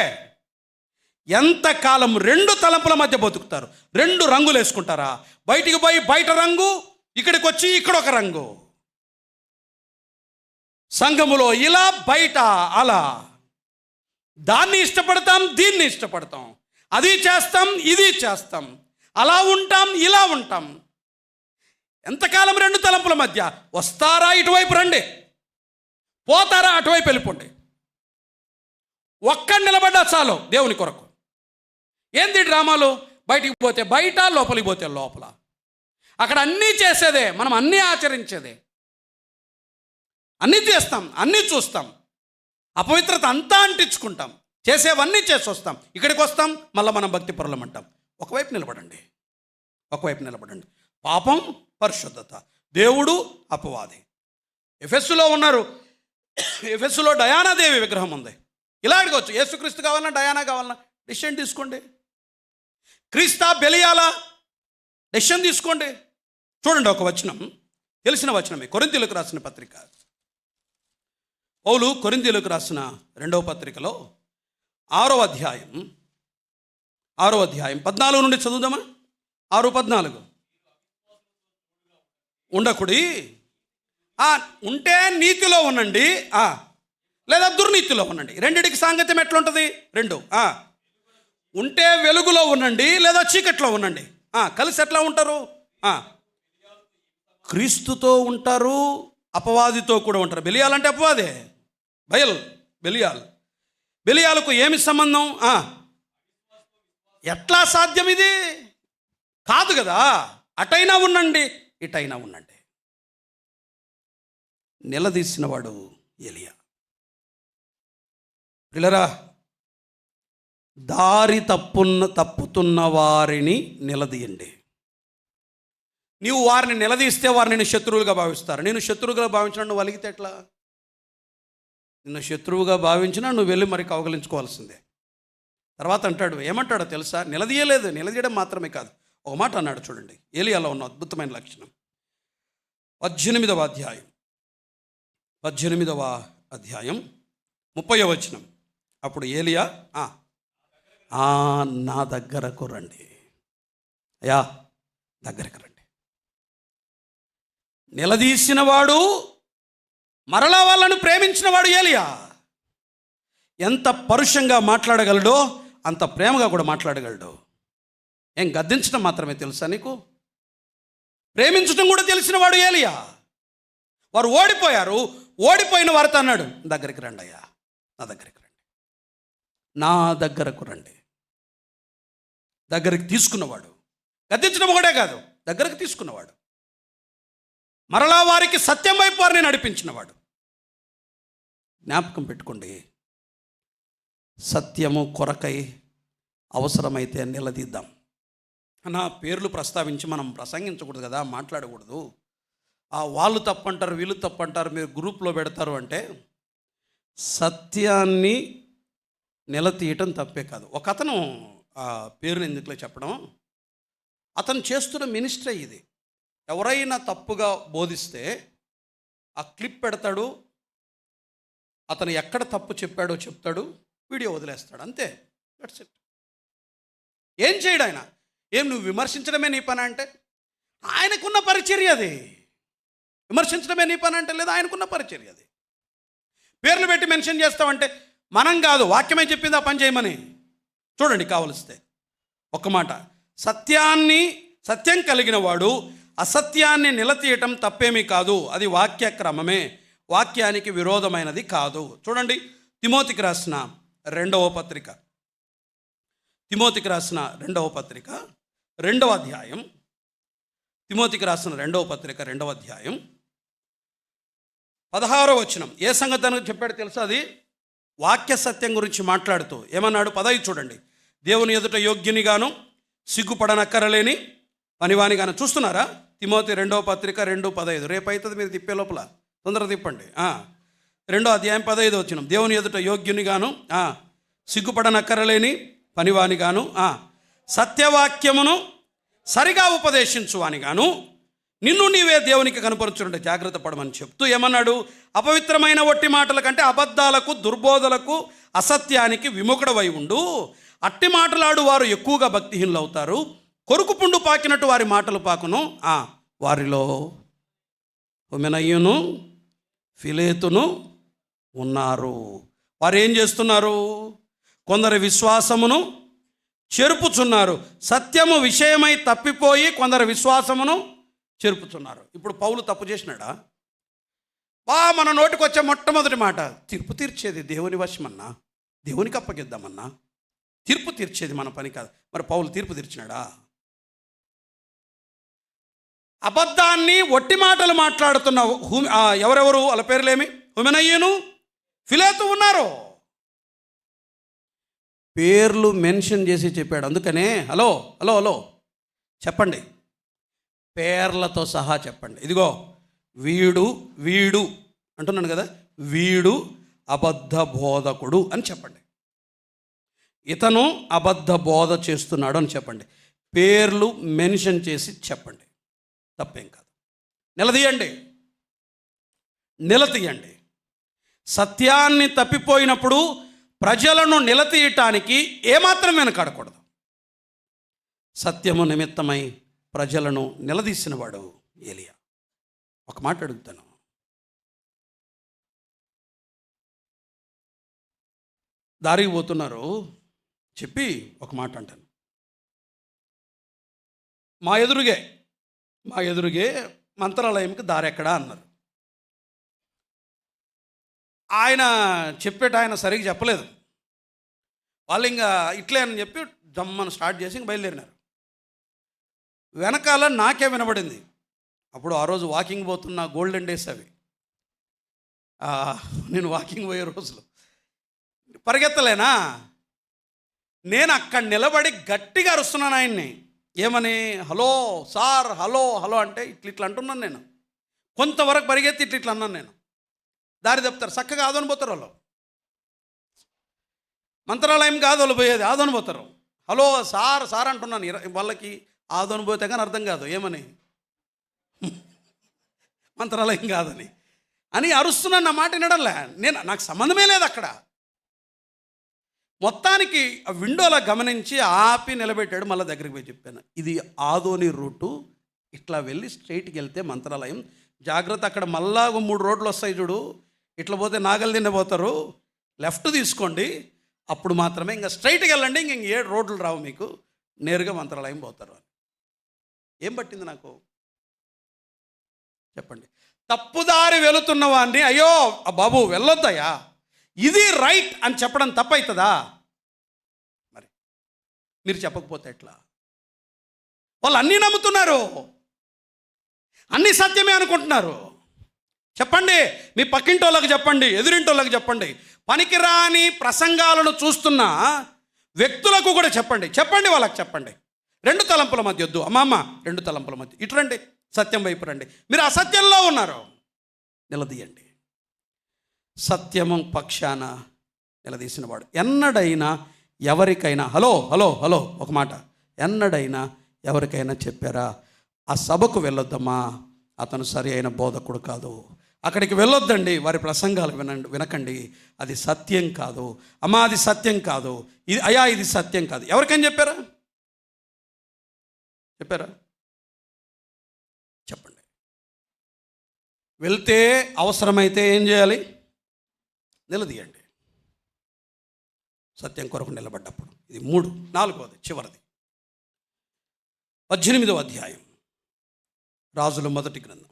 ఎంతకాలం రెండు తలంపుల మధ్య బతుకుతారు? రెండు రంగులు వేసుకుంటారా? బయటికి పోయి బయట రంగు, ఇక్కడికి వచ్చి ఇక్కడ ఒక రంగు. సంఘములో ఇలా, బయట అలా. దాన్ని ఇష్టపడతాం, దీన్ని ఇష్టపడతాం, అది చేస్తాం, ఇది చేస్తాం, అలా ఉంటాం, ఇలా ఉంటాం. ఎంతకాలం రెండు తలంపుల మధ్య? వస్తారా ఇటువైపు రండి, పోతారా అటువైపు వెళ్ళిపోండి. ఒక్కడు నిలబడ్డా చాలు దేవుని కొరకు. ఏంది డ్రామాలు? బయటికి పోతే బయట, లోపలికి పోతే లోపల. అక్కడ అన్నీ చేసేదే, మనం అన్నీ ఆచరించేదే, అన్నీ చేస్తాం, అన్నీ చూస్తాం, అపవిత్రత అంతా అంటించుకుంటాం, చేసేవన్నీ చేసి వస్తాం. ఇక్కడికి వస్తాం, మళ్ళీ మనం భక్తి పరులం అంటాం. ఒకవైపు నిలబడండి, ఒకవైపు నిలబడండి. పాపం, పరిశుద్ధత, దేవుడు, అపవాది. ఎఫెస్సులో ఉన్నారు. ఎఫెస్సులో డయానాదేవి విగ్రహం ఉంది. ఇలా అడగవచ్చు, యేసుక్రీస్తు కావాలన్నా డయానా కావాలన్నా డెసిషన్ తీసుకోండి. క్రీస్తా బెలియాలా, డెసిషన్ తీసుకోండి. చూడండి ఒక వచనం, తెలిసిన వచనమే. కొరింథీయులకు రాసిన పత్రిక, పౌలు కొరింథీయులకు రాసిన 2వ పత్రికలో 6వ అధ్యాయం 14 నుండి చదువుదామా? 6:14. ఉండకుడి, ఉంటే నీతిలో ఉండండి, లేదా దుర్నీతిలో ఉండండి. రెండిటికి సాంగత్యం ఎట్లుంటుంది? రెండు. ఉంటే వెలుగులో ఉండండి, లేదా చీకట్లో ఉండండి. కలిసి ఎట్లా ఉంటారు? క్రీస్తుతో ఉంటారు, అపవాదితో కూడా ఉంటారు. బెలియాలంటే అపవాదే, బెలియాలకు ఏమి సంబంధం? ఎట్లా సాధ్యం? ఇది కాదు కదా. అటైనా ఉండండి, ఇటైనా ఉండండి. నిలదీసినవాడు ఎలియా. పిల్లరా, దారి తప్పుతున్న వారిని నిలదీయండి. నీవు వారిని నిలదీస్తే వారు నిన్ను శత్రువులుగా భావిస్తారు. నేను శత్రువుగా భావించిన నువ్వు అలిగితే ఎట్లా? నిన్ను శత్రువుగా భావించినా నువ్వు వెళ్ళి మరి కౌగలించుకోవాల్సిందే. తర్వాత అంటాడు, ఏమంటాడో తెలుసా? నిలదీయలేదు, నిలదీయడం మాత్రమే కాదు, ఒక మాట అన్నాడు. చూడండి ఏలియాలో ఉన్న అద్భుతమైన లక్షణం. 18వ అధ్యాయం 30వ వచనం. అప్పుడు ఏలియా, నా దగ్గరకు రండి, అయ్యా దగ్గరకు రండి. నిలదీసినవాడు, మరలా వాళ్ళను ప్రేమించినవాడు ఏలియా. ఎంత పరుషంగా మాట్లాడగలడో అంత ప్రేమగా కూడా మాట్లాడగలడు. ఏం గద్దించడం మాత్రమే తెలుసా నీకు? ప్రేమించడం కూడా తెలిసినవాడు ఏలియా. వారు ఓడిపోయారు. ఓడిపోయిన వారితో అన్నాడు, దగ్గరికి రండి అయ్యా, నా దగ్గరికి రండి, నా దగ్గరకు రండి. దగ్గరికి తీసుకున్నవాడు, గద్దించడం ఒకటే కాదు, దగ్గరకు తీసుకున్నవాడు, మరలా వారికి సత్యం వైపు వారిని నడిపించినవాడు. జ్ఞాపకం పెట్టుకోండి, సత్యము కొరకై అవసరమైతే నిలదీద్దాం. నా పేర్లు ప్రస్తావించి మనం ప్రసంగించకూడదు కదా, మాట్లాడకూడదు. వాళ్ళు తప్పంటారు, వీళ్ళు తప్పంటారు, మీరు గ్రూప్లో పెడతారు అంటే సత్యాన్ని నిలదీయటం తప్పే కాదు. ఒక అతను పేరుని ఎందుకులే చెప్పడం, అతను చేస్తున్న మినిస్ట్రీ ఇది. ఎవరైనా తప్పుగా బోధిస్తే ఆ క్లిప్ పెడతాడు, అతను ఎక్కడ తప్పు చెప్పాడో చెప్తాడు, వీడియో వదిలేస్తాడు, అంతే. That's it. ఏం చేయడు ఆయన. ఏం నువ్వు విమర్శించడమే నీ పని అంటే? ఆయనకున్న పరిచర్య అది. విమర్శించడమే నీ పని అంటే లేదా, ఆయనకున్న పరిచర్య అది. పేర్లు పెట్టి మెన్షన్ చేస్తామంటే మనం కాదు, వాక్యమే చెప్పింది ఆ పని చేయమని. చూడండి కావలిస్తే ఒక్క మాట, సత్యం కలిగిన వాడు అసత్యాన్ని నిలతీయటం తప్పేమీ కాదు, అది వాక్య క్రమమే, వాక్యానికి విరోధమైనది కాదు. చూడండి తిమోతికి రాసిన 2వ పత్రిక, 2వ అధ్యాయం, తిమోతికి రాసిన 2వ పత్రిక 2వ అధ్యాయం 16వ వచనం. ఏ సంగతి అని చెప్పాడు తెలుసా? అది వాక్య సత్యం గురించి మాట్లాడుతూ ఏమన్నాడు? 15 చూడండి. దేవుని ఎదుట యోగ్యునిగాను, సిగ్గుపడనక్కరలేని పనివానిగాను. చూస్తున్నారా? తిమోతి 2వ పత్రిక 2:15. రేపు అవుతుంది, మీరు తిప్పే లోపల తొందరగా తిప్పండి. 2వ అధ్యాయం 15వ వచనం. దేవుని ఎదుట యోగ్యునిగాను, సిగ్గుపడనక్కరలేని పనివానిగాను, సత్యవాక్యమును సరిగా ఉపదేశించువానిగాను, నిన్ను నీవే దేవునికి కనపరుచుంటే జాగ్రత్త పడమని చెప్తూ ఏమన్నాడు? అపవిత్రమైన ఒట్టి మాటల కంటే అబద్ధాలకు, దుర్బోధలకు, అసత్యానికి విముఖుడవై ఉండు. అట్టి మాటలాడు వారు ఎక్కువగా భక్తిహీనులు అవుతారు. కొరుకు పుండు పాకినట్టు వారి మాటలు పాకును, వారిలో ఉమెనయ్యును ఫిలేతును ఉన్నారు. వారు ఏం చేస్తున్నారు? కొందరు విశ్వాసమును చెరుపుచున్నారు. సత్యము విషయమై తప్పిపోయి కొందరు విశ్వాసమును చెరుపుచున్నారు. ఇప్పుడు పౌలు తప్పు చేసినాడా? మన నోటికి వచ్చే మొట్టమొదటి మాట, తీర్పు తీర్చేది దేవుని వశమన్నా, దేవునికి అప్పగిద్దామన్నా. తీర్పు తీర్చేది మన పని కాదు. మరి పౌలు తీర్పు తీర్చినాడా? అబద్ధాన్ని, ఒట్టి మాటలు మాట్లాడుతున్న ఎవరెవరు? వాళ్ళ పేర్లేమి? హుమెనయ్యను, ఫిలేతు ఉన్నారు. పేర్లు మెన్షన్ చేసి చెప్పాడు. అందుకనే హలో హలో హలో చెప్పండి, పేర్లతో సహా చెప్పండి. ఇదిగో వీడు వీడు అంటున్నాను కదా, వీడు అబద్ధ బోధకుడు అని చెప్పండి. ఇతను అబద్ధ బోధ చేస్తున్నాడు అని చెప్పండి. పేర్లు మెన్షన్ చేసి చెప్పండి, తప్పేం కాదు. నిలదీయండి. సత్యాన్ని తప్పిపోయినప్పుడు ప్రజలను నిలదీయటానికి ఏమాత్రం వెనకాడకూడదు. సత్యము నిమిత్తమై ప్రజలను నిలదీసినవాడు ఏలియా. ఒక మాట అడుగుతాను, దారికి పోతున్నారు చెప్పి ఒక మాట అంటాను. మా ఎదురుగే మంత్రాలయంకి దారి ఎక్కడా అన్నారు. ఆయన ఆయన సరిగ్గా చెప్పలేదు. వాళ్ళు ఇంకా ఇట్లే అని చెప్పి జమ్మను స్టార్ట్ చేసి ఇంక బయలుదేరినారు. వెనకాల నాకే వినబడింది. అప్పుడు ఆ రోజు వాకింగ్ పోతున్న గోల్డెన్ డేస్ అవి, నేను వాకింగ్ పోయే రోజులు. పరిగెత్తలేనా, నేను అక్కడ నిలబడి గట్టిగా అరుస్తున్నాను ఆయన్ని. ఏమని? హలో సార్, హలో హలో అంటే ఇట్లా అంటున్నాను నేను. కొంతవరకు పరిగెత్తి ఇట్లా అన్నాను నేను. దారి తప్పుతారు, చక్కగా ఆదోని పోతారు వాళ్ళు. మంత్రాలయం కాదు వాళ్ళు పోయేది, ఆదోని పోతారు. హలో సార్ సార్ అంటున్నాను. వాళ్ళకి ఆదోని పోతే కానీ అర్థం కాదు ఏమని, మంత్రాలయం కాదని అని అరుస్తున్నాను. నా మాట వినడంలే. నాకు సంబంధమే లేదు అక్కడ. మొత్తానికి ఆ విండోలా గమనించి ఆపి నిలబెట్టాడు. మళ్ళీ దగ్గరికి పోయి చెప్పాను, ఇది ఆదోని రూటు, ఇట్లా వెళ్ళి స్ట్రైట్కి వెళ్తే మంత్రాలయం. జాగ్రత్త, అక్కడ మళ్ళా 3 రోడ్లు వస్తాయి చూడు, ఇట్లా పోతే నాగలు తిన్నపోతారు, లెఫ్ట్ తీసుకోండి, అప్పుడు మాత్రమే ఇంకా స్ట్రైట్కి వెళ్ళండి, ఇంక 7 రోడ్లు రావు మీకు, నేరుగా మంత్రాలయం పోతారు అని. ఏం పట్టింది నాకు చెప్పండి? తప్పుదారి వెళుతున్న వాడిని అయ్యో బాబు వెళ్ళొద్దయ్యా, ఇది రైట్ అని చెప్పడం తప్పవుతుందా? మరి మీరు చెప్పకపోతే ఎట్లా? వాళ్ళు అన్నీ నమ్ముతున్నారు, అన్నీ సత్యమే అనుకుంటున్నారు. చెప్పండి, మీ పక్కింటోళ్ళకి చెప్పండి, ఎదురింటోళ్ళకి చెప్పండి, పనికిరాని ప్రసంగాలను చూస్తున్న వ్యక్తులకు కూడా చెప్పండి వాళ్ళకి చెప్పండి. 2 తలంపుల మధ్య వద్దు అమ్మమ్మ, 2 తలంపుల మధ్య ఇటు రండి, సత్యం వైపు రండి. మీరు అసత్యంలో ఉన్నారు, నిలదీయండి. సత్యము పక్షాన నిలదీసినవాడు ఎన్నడైనా ఎవరికైనా హలో హలో హలో ఒక మాట, ఎన్నడైనా ఎవరికైనా చెప్పారా ఆ సభకు వెళ్ళొద్దమ్మా, అతను సరి అయిన బోధకుడు కాదు, అక్కడికి వెళ్ళొద్దండి, వారి ప్రసంగాలు వినకండి, అది సత్యం కాదు, అమ్మా అది సత్యం కాదు, ఇది సత్యం కాదు. ఎవరికైనా చెప్పారా? చెప్పండి. వెళ్తే అవసరమైతే ఏం చేయాలి? నిలదీయండి, సత్యం కొరకు నిలబడ్డప్పుడు. ఇది 3. 4వది చివరిది 18వ అధ్యాయం రాజుల మొదటి గ్రంథం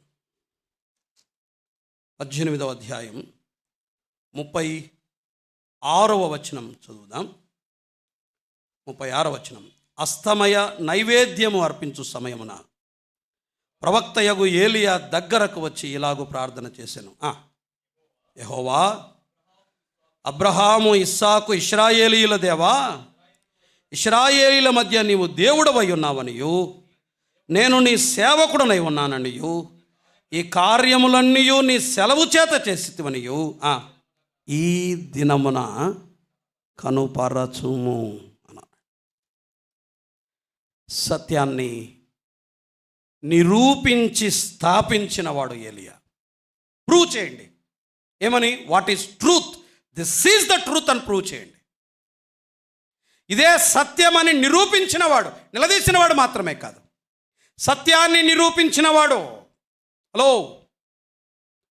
18వ అధ్యాయం 36వ వచనం చదువుదాం. 36వ వచనం. అస్తమయ నైవేద్యము అర్పించు సమయమున ప్రవక్తయగు ఏలియా దగ్గరకు వచ్చి ఇలాగూ ప్రార్థన చేశాను. యెహోవా, అబ్రహాము, ఇస్సాకు, ఇశ్రాయేలీయుల దేవా, ఇశ్రాయేలీల మధ్య నీవు దేవుడవై ఉన్నావనియు నేను నీ సేవకుడనై ఉన్నాననియు ఈ కార్యములన్నీ నీ సెలవు చేత చేసివనియు ఈ దినమున కనుపరచుము అన్నాడు. సత్యాన్ని నిరూపించి స్థాపించిన వాడు ఏలియా. ప్రూవ్ చేయండి. ఏమని? What is truth, this is the truth అని ప్రూవ్ చేయండి. ఇదే సత్యమని నిరూపించినవాడు, నిలదీసినవాడు మాత్రమే కాదు, సత్యాన్ని నిరూపించినవాడు. హలో,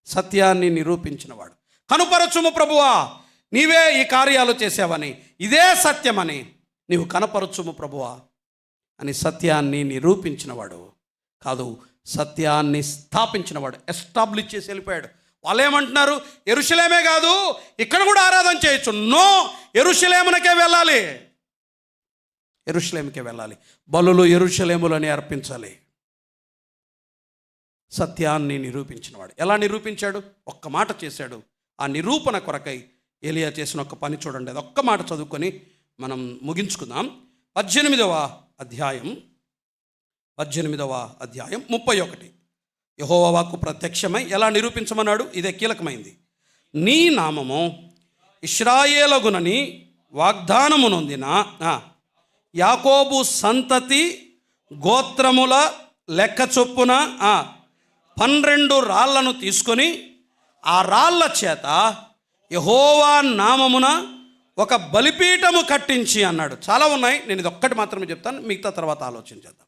సత్యాన్ని నిరూపించినవాడు. కనుపరచుము ప్రభువా, నీవే ఈ కార్యాలు చేసావని, ఇదే సత్యమని నీవు కనపరచుము ప్రభువా అని సత్యాన్ని నిరూపించినవాడు కాదు, సత్యాన్ని స్థాపించినవాడు. ఎస్టాబ్లిష్ చేసి వెళ్ళిపోయాడు. వాళ్ళు ఏమంటున్నారు? యెరూషలేమే కాదు, ఇక్కడ కూడా ఆరాధన చేయొచ్చు. నో, యెరూషలేమునకే వెళ్ళాలి, యెరూషలేముకే వెళ్ళాలి. బలులు యెరూషలేములని అర్పించాలి. సత్యాన్ని నిరూపించినవాడు. ఎలా నిరూపించాడు? ఒక్క మాట చేశాడు. ఆ నిరూపణ కొరకై ఏలియా చేసిన ఒక్క పని చూడండి. అది ఒక్క మాట చదువుకొని మనం ముగించుకుందాం. 18వ అధ్యాయం 31. యెహోవా వాక్కు ప్రత్యక్షమై ఎలా నిరూపించమన్నాడు? ఇదే కీలకమైంది. నీ నామము ఇశ్రాయేలగునని వాగ్దానము నొందిన యాకోబు సంతతి గోత్రముల లెక్క చొప్పున 12 రాళ్లను తీసుకొని ఆ రాళ్ల చేత యెహోవా నామమున ఒక బలిపీఠము కట్టించి అన్నాడు. చాలా ఉన్నాయి, నేను ఇది ఒక్కటి మాత్రమే చెప్తాను, మిగతా తర్వాత ఆలోచించేద్దాం.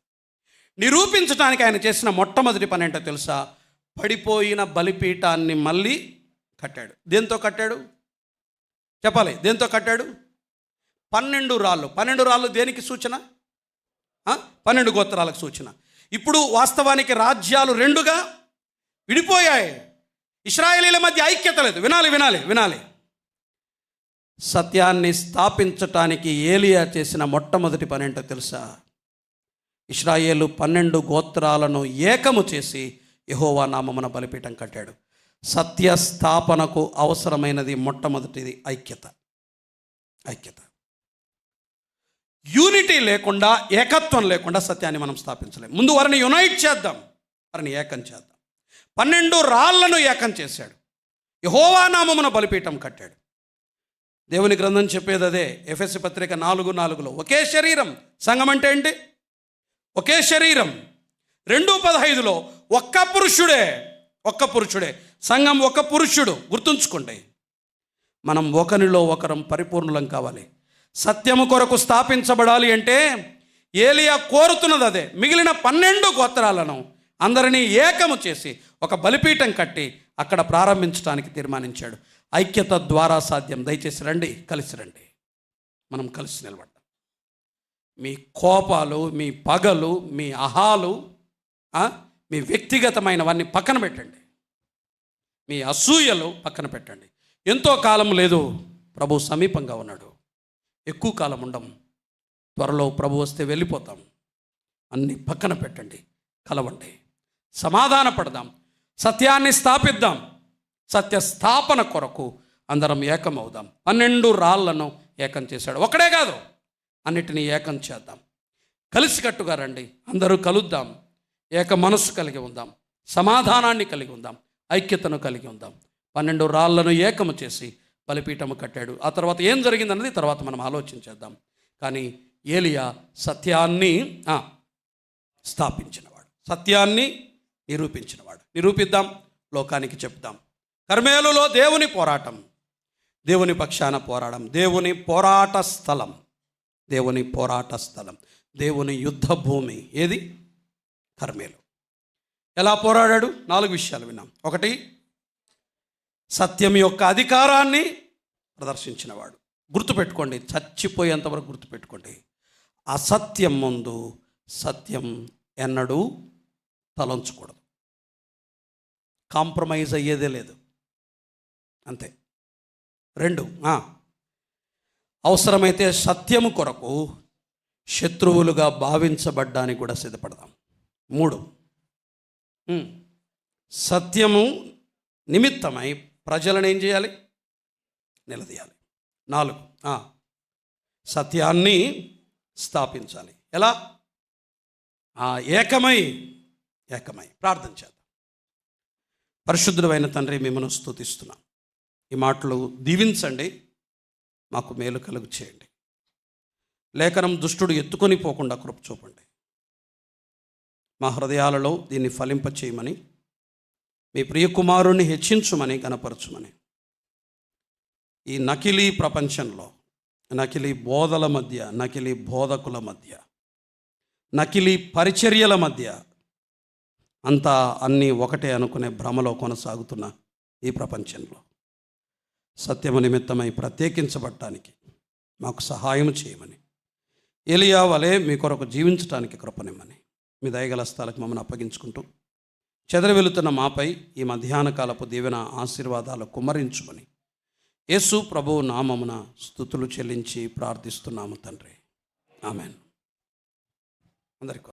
నిరూపించడానికి ఆయన చేసిన మొట్టమొదటి పని ఏంటో తెలుసా? పడిపోయిన బలిపీఠాన్ని మళ్ళీ కట్టాడు. దేంతో కట్టాడు చెప్పాలి? దేంతో కట్టాడు? 12 రాళ్ళు. 12 రాళ్ళు దేనికి సూచన? 12 గోత్రాలకు సూచన. ఇప్పుడు వాస్తవానికి రాజ్యాలు 2గా విడిపోయాయి. ఇశ్రాయేలీల మధ్య ఐక్యత లేదు. వినాలి. సత్యాన్ని స్థాపించటానికి ఏలియా చేసిన మొట్టమొదటి పని ఏంటో తెలుసా? ఇశ్రాయేలు 12 గోత్రాలను ఏకము చేసి యెహోవా నామమున బలిపీఠం కట్టాడు. సత్య స్థాపనకు అవసరమైనది మొట్టమొదటిది ఐక్యత. యూనిటీ లేకుండా, ఏకత్వం లేకుండా సత్యాన్ని మనం స్థాపించలేము. ముందు వారిని యునైట్ చేద్దాం, వారిని ఏకం చేద్దాం. 12 రాళ్లను ఏకం చేశాడు. యెహోవా నామమున బలిపీఠం కట్టాడు. దేవుని గ్రంథం చెప్పేది అదే. ఎఫెసీ పత్రిక 4:4లో ఒకే శరీరం. సంఘం అంటే ఏంటి? ఒకే శరీరం. 2:15లో ఒక్క పురుషుడే. సంఘం ఒక పురుషుడు. గుర్తుంచుకోండి, మనం ఒకరిలో ఒకరం పరిపూర్ణులం కావాలి. సత్యము కొరకు స్థాపించబడాలి అంటే ఏలియా కోరుతున్నది అదే. మిగిలిన 12 గోత్రాలను అందరినీ ఏకము చేసి ఒక బలిపీఠం కట్టి అక్కడ ప్రారంభించడానికి తీర్మానించాడు. ఐక్యత ద్వారా సాధ్యం. దయచేసి రండి, కలిసి రండి, మనం కలిసి నిలబడ్డాం. మీ కోపాలు, మీ పగలు, మీ అహాలు, మీ వ్యక్తిగతమైనవన్నీ పక్కన పెట్టండి. మీ అసూయలు పక్కన పెట్టండి. ఎంతో కాలం లేదు, ప్రభు సమీపంగా ఉన్నాడు. ఎక్కువ కాలం ఉండం. త్వరలో ప్రభు వస్తే వెళ్ళిపోతాం. అన్నీ పక్కన పెట్టండి, కలవండి, సమాధాన పడదాం, సత్యాన్ని స్థాపిద్దాం. సత్య స్థాపన కొరకు అందరం ఏకమవుదాం. 12 రాళ్లను ఏకం చేశాడు. ఒకడే కాదు, అన్నిటినీ ఏకం చేద్దాం. కలిసికట్టుగా రండి, అందరూ కలుద్దాం. ఏక మనస్సు కలిగి ఉందాం, సమాధానాన్ని కలిగి ఉందాం, ఐక్యతను కలిగి ఉందాం. 12 రాళ్లను ఏకము చేసి బలిపీఠము కట్టాడు. ఆ తర్వాత ఏం జరిగిందన్నది తర్వాత మనం ఆలోచించేద్దాం. కానీ ఏలియా సత్యాన్ని స్థాపించినవాడు, సత్యాన్ని నిరూపించినవాడు. నిరూపిద్దాం, లోకానికి చెప్దాం. కర్మేలులో దేవుని పోరాటం, దేవుని పక్షాన పోరాటం, దేవుని పోరాట స్థలం, దేవుని యుద్ధ భూమి. ఏది? కర్మేలు. ఎలా పోరాడాడు? 4 విషయాలు విన్నాం. 1, సత్యం యొక్క అధికారాన్ని ప్రదర్శించినవాడు. గుర్తుపెట్టుకోండి, చచ్చిపోయేంతవరకు గుర్తుపెట్టుకోండి. అసత్యం ముందు సత్యం ఎన్నడూ తలంచకూడదు. కాంప్రమైజ్ అయ్యేదే లేదు, అంతే. 2, అవసరమైతే సత్యము కొరకు శత్రువులుగా భావించబడ్డానికి కూడా సిద్ధపడదాం. 3, సత్యము నిమిత్తమై ప్రజలను ఏం చేయాలి? నిలదీయాలి. 4, సత్యాన్ని స్థాపించాలి. ఎలా? ఏకమై ప్రార్థన చేద్దాం. పరిశుద్ధుడైన తండ్రి, మిమ్మల్ని స్తుతిస్తున్నాం. ఈ మాటలు దీవించండి, మాకు మేలు కలుగు చేయండి. లేఖనం దుష్టుడు ఎత్తుకొని పోకుండా కృప చూపండి. మా హృదయాలలో దీన్ని ఫలింపచేయమని, మీ ప్రియకుమారుణ్ణి హెచ్చించుమని, గణపరచుమని. ఈ నకిలీ ప్రపంచంలో, నకిలీ బోధల మధ్య, నకిలీ బోధకుల మధ్య, నకిలీ పరిచర్యల మధ్య అంతా అన్నీ ఒకటే అనుకునే భ్రమలో కొనసాగుతున్న ఈ ప్రపంచంలో సత్యము నిమిత్తమై ప్రత్యేకించబడటానికి మాకు సహాయం చేయమని, ఎలియా వలె మీ కొరకు జీవించడానికి కృపనిమ్మని మీ దయగల స్థలకు మమ్మల్ని అప్పగించుకుంటూ, చెదరి వెళుతున్న మాపై ఈ మధ్యాహ్న కాలపు దీవెన ఆశీర్వాదాలు కుమ్మరించుమని యేసు ప్రభువు నామమున స్తుతులు చెల్లించి ప్రార్థిస్తున్నాము తండ్రి. ఆమెన్. అందరికీ